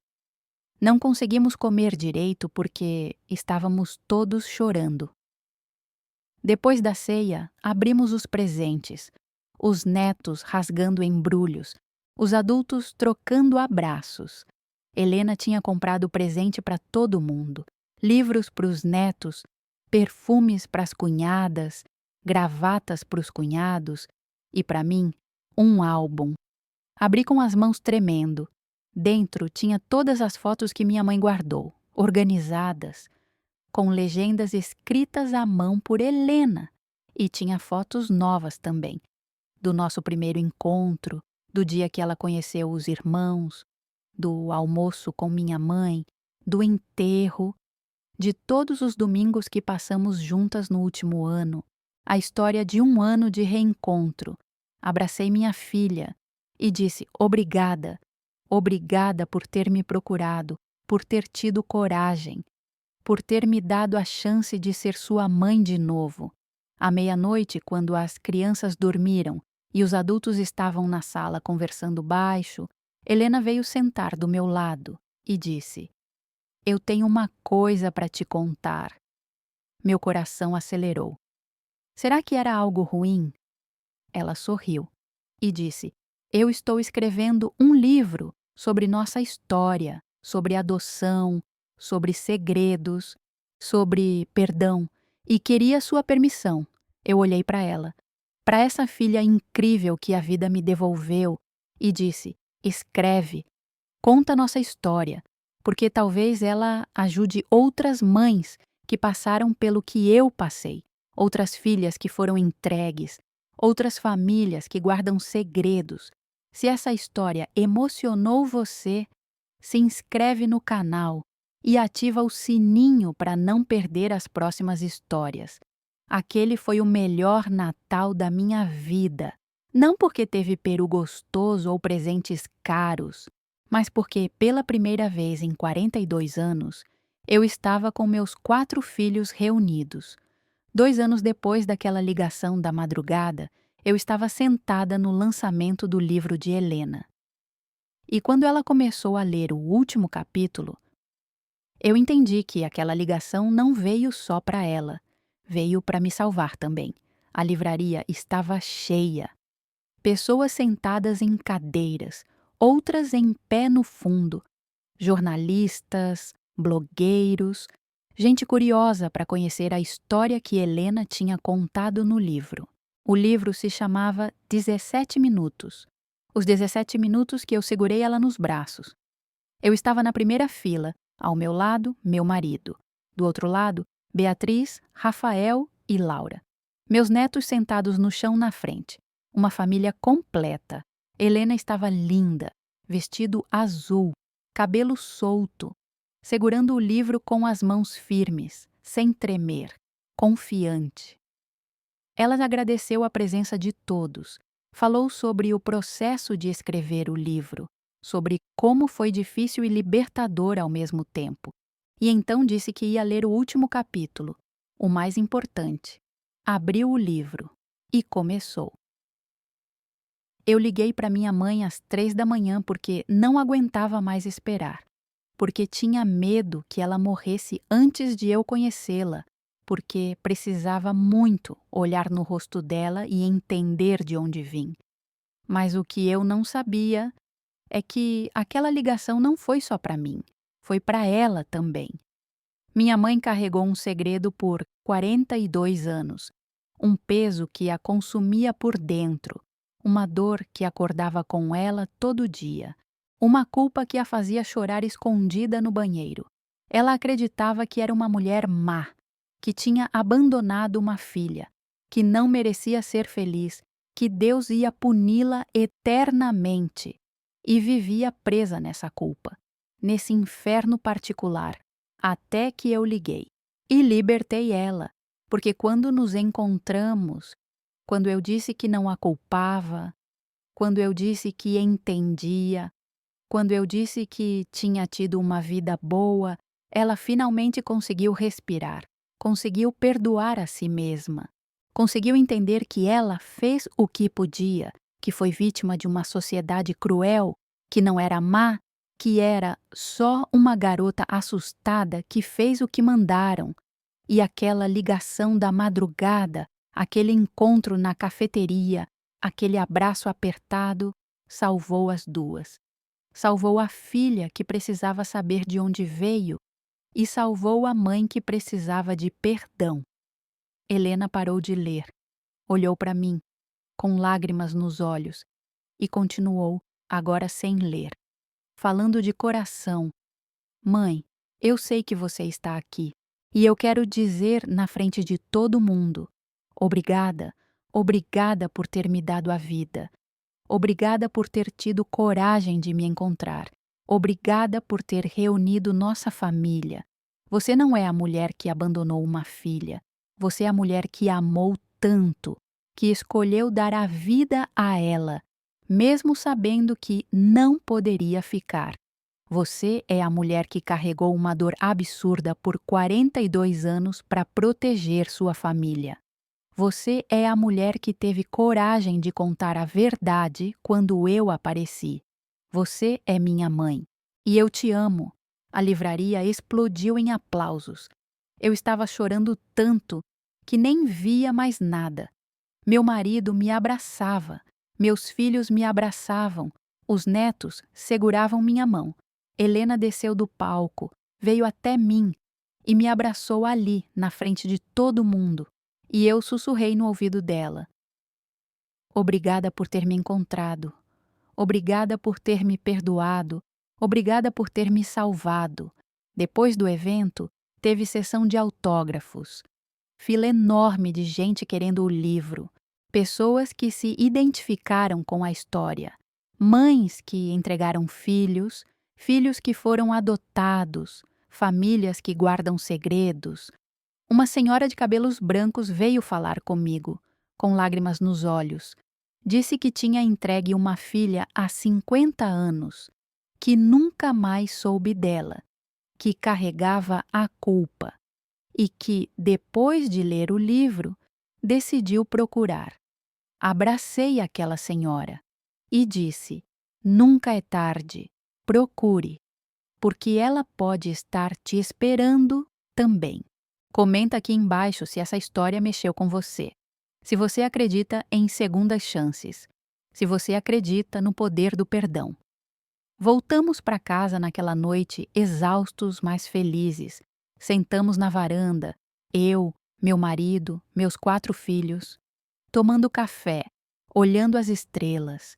Não conseguimos comer direito porque estávamos todos chorando. Depois da ceia, abrimos os presentes, os netos rasgando embrulhos, os adultos trocando abraços. Helena tinha comprado presente para todo mundo: livros para os netos, perfumes para as cunhadas, gravatas para os cunhados e, para mim, um álbum. Abri com as mãos tremendo. Dentro tinha todas as fotos que minha mãe guardou, organizadas, com legendas escritas à mão por Helena. E tinha fotos novas também, do nosso primeiro encontro, do dia que ela conheceu os irmãos, do almoço com minha mãe, do enterro, de todos os domingos que passamos juntas no último ano, a história de um ano de reencontro. Abracei minha filha e disse: "Obrigada, obrigada por ter me procurado, por ter tido coragem, por ter me dado a chance de ser sua mãe de novo." À meia-noite, quando as crianças dormiram e os adultos estavam na sala conversando baixo, Helena veio sentar do meu lado e disse: "Eu tenho uma coisa para te contar." Meu coração acelerou. Será que era algo ruim? Ela sorriu e disse: "Eu estou escrevendo um livro sobre nossa história, sobre adoção, sobre segredos, sobre perdão, e queria sua permissão." Eu olhei para ela, para essa filha incrível que a vida me devolveu, e disse: "Escreve, conta nossa história, porque talvez ela ajude outras mães que passaram pelo que eu passei, outras filhas que foram entregues, outras famílias que guardam segredos. Se essa história emocionou você, se inscreve no canal e ativa o sininho para não perder as próximas histórias. Aquele foi o melhor Natal da minha vida. Não porque teve peru gostoso ou presentes caros, mas porque, pela primeira vez em 42 anos, eu estava com meus 4 filhos reunidos. 2 anos depois daquela ligação da madrugada, eu estava sentada no lançamento do livro de Helena. E quando ela começou a ler o último capítulo, eu entendi que aquela ligação não veio só para ela, veio para me salvar também. A livraria estava cheia. Pessoas sentadas em cadeiras, outras em pé no fundo, jornalistas, blogueiros, gente curiosa para conhecer a história que Helena tinha contado no livro. O livro se chamava 17 Minutos. Os 17 minutos que eu segurei ela nos braços. Eu estava na primeira fila, ao meu lado, meu marido. Do outro lado, Beatriz, Rafael e Laura. Meus netos sentados no chão na frente. Uma família completa. Helena estava linda, vestido azul, cabelo solto, segurando o livro com as mãos firmes, sem tremer, confiante. Ela agradeceu a presença de todos, falou sobre o processo de escrever o livro, sobre como foi difícil e libertador ao mesmo tempo, e então disse que ia ler o último capítulo, o mais importante. abriu o livro e começou. Eu liguei para minha mãe às 3 da manhã porque não aguentava mais esperar, porque tinha medo que ela morresse antes de eu conhecê-la, porque precisava muito olhar no rosto dela e entender de onde vim. Mas o que eu não sabia é que aquela ligação não foi só para mim, foi para ela também. Minha mãe carregou um segredo por 42 anos, um peso que a consumia por dentro, uma dor que acordava com ela todo dia, uma culpa que a fazia chorar escondida no banheiro. Ela acreditava que era uma mulher má, que tinha abandonado uma filha, que não merecia ser feliz, que Deus ia puni-la eternamente. E vivia presa nessa culpa, nesse inferno particular, até que eu liguei e libertei ela, porque quando nos encontramos, quando eu disse que não a culpava, quando eu disse que entendia, quando eu disse que tinha tido uma vida boa, ela finalmente conseguiu respirar, conseguiu perdoar a si mesma, conseguiu entender que ela fez o que podia, que foi vítima de uma sociedade cruel, que não era má, que era só uma garota assustada que fez o que mandaram. E aquela ligação da madrugada, aquele encontro na cafeteria, aquele abraço apertado, salvou as duas. Salvou a filha que precisava saber de onde veio e salvou a mãe que precisava de perdão. Helena parou de ler, olhou para mim, com lágrimas nos olhos, e continuou, agora sem ler, falando de coração. Mãe, eu sei que você está aqui, e eu quero dizer na frente de todo mundo, obrigada, obrigada por ter me dado a vida. Obrigada por ter tido coragem de me encontrar. Obrigada por ter reunido nossa família. Você não é a mulher que abandonou uma filha. Você é a mulher que amou tanto, que escolheu dar a vida a ela, mesmo sabendo que não poderia ficar. Você é a mulher que carregou uma dor absurda por 42 anos para proteger sua família. Você é a mulher que teve coragem de contar a verdade quando eu apareci. Você é minha mãe. E eu te amo. A livraria explodiu em aplausos. Eu estava chorando tanto que nem via mais nada. Meu marido me abraçava. Meus filhos me abraçavam. Os netos seguravam minha mão. Helena desceu do palco, veio até mim e me abraçou ali, na frente de todo mundo. E eu sussurrei no ouvido dela. Obrigada por ter me encontrado. Obrigada por ter me perdoado. Obrigada por ter me salvado. Depois do evento, teve sessão de autógrafos. Fila enorme de gente querendo o livro. Pessoas que se identificaram com a história. Mães que entregaram filhos, filhos que foram adotados, famílias que guardam segredos. Uma senhora de cabelos brancos veio falar comigo, com lágrimas nos olhos. Disse que tinha entregue uma filha há 50 anos, que nunca mais soube dela, que carregava a culpa e que, depois de ler o livro, decidiu procurar. Abracei aquela senhora e disse: nunca é tarde, procure, porque ela pode estar te esperando também. Comenta aqui embaixo se essa história mexeu com você. Se você acredita em segundas chances. Se você acredita no poder do perdão. Voltamos para casa naquela noite exaustos, mas felizes. Sentamos na varanda, eu, meu marido, meus 4 filhos, tomando café, olhando as estrelas.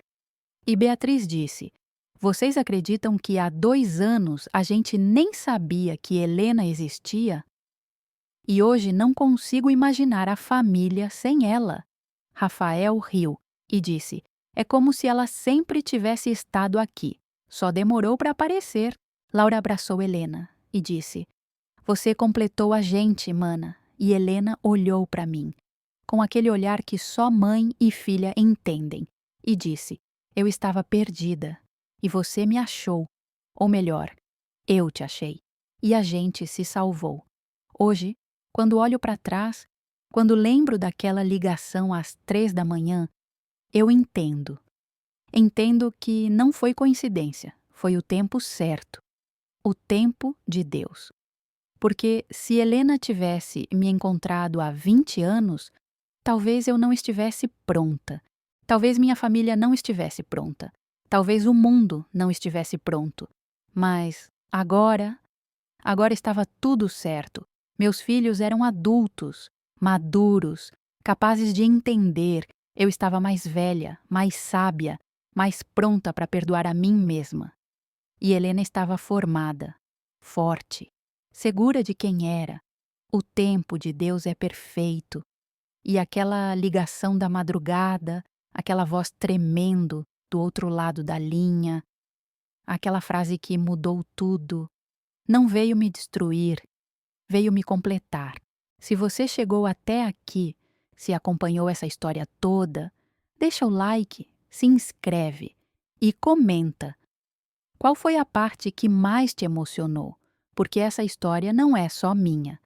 E Beatriz disse: vocês acreditam que há 2 anos a gente nem sabia que Helena existia? E hoje não consigo imaginar a família sem ela. Rafael riu e disse: é como se ela sempre tivesse estado aqui. Só demorou para aparecer. Laura abraçou Helena e disse: você completou a gente, mana. E Helena olhou para mim, com aquele olhar que só mãe e filha entendem, e disse: eu estava perdida. E você me achou. Ou melhor, eu te achei. E a gente se salvou. Hoje, quando olho para trás, Quando lembro daquela ligação às 3 da manhã, eu entendo. Entendo que não foi coincidência, foi o tempo certo, o tempo de Deus. Porque se Helena tivesse me encontrado há 20 anos, talvez eu não estivesse pronta. Talvez minha família não estivesse pronta. Talvez o mundo não estivesse pronto. Mas agora estava tudo certo. Meus filhos eram adultos, maduros, capazes de entender. Eu estava mais velha, mais sábia, mais pronta para perdoar a mim mesma. E Helena estava formada, forte, segura de quem era. O tempo de Deus é perfeito. E aquela ligação da madrugada, aquela voz tremendo do outro lado da linha, aquela frase que mudou tudo, não veio me destruir, veio me completar. Se você chegou até aqui, se acompanhou essa história toda, deixa o like, se inscreve e comenta. Qual foi a parte que mais te emocionou? Porque essa história não é só minha.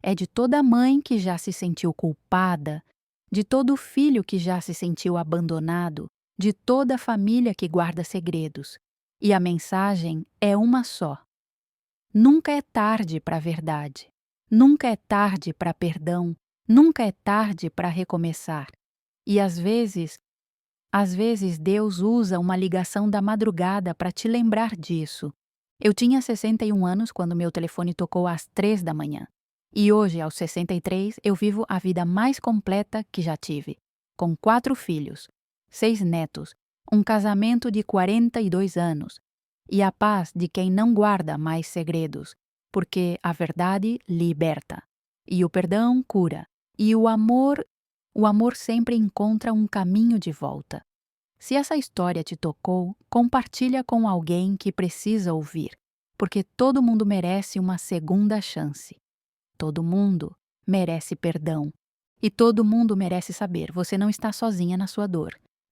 É de toda mãe que já se sentiu culpada, de todo filho que já se sentiu abandonado, de toda família que guarda segredos. E a mensagem é uma só. Nunca é tarde para a verdade. Nunca é tarde para perdão. Nunca é tarde para recomeçar. E às vezes Deus usa uma ligação da madrugada para te lembrar disso. Eu tinha 61 anos quando meu telefone tocou às 3 da manhã. E hoje, aos 63, eu vivo a vida mais completa que já tive. Com 4 filhos, 6 netos, um casamento de 42 anos. E a paz de quem não guarda mais segredos, porque a verdade liberta. E o perdão cura. E o amor sempre encontra um caminho de volta. Se essa história te tocou, compartilha com alguém que precisa ouvir, porque todo mundo merece uma segunda chance. Todo mundo merece perdão. E todo mundo merece saber, você não está sozinha na sua dor.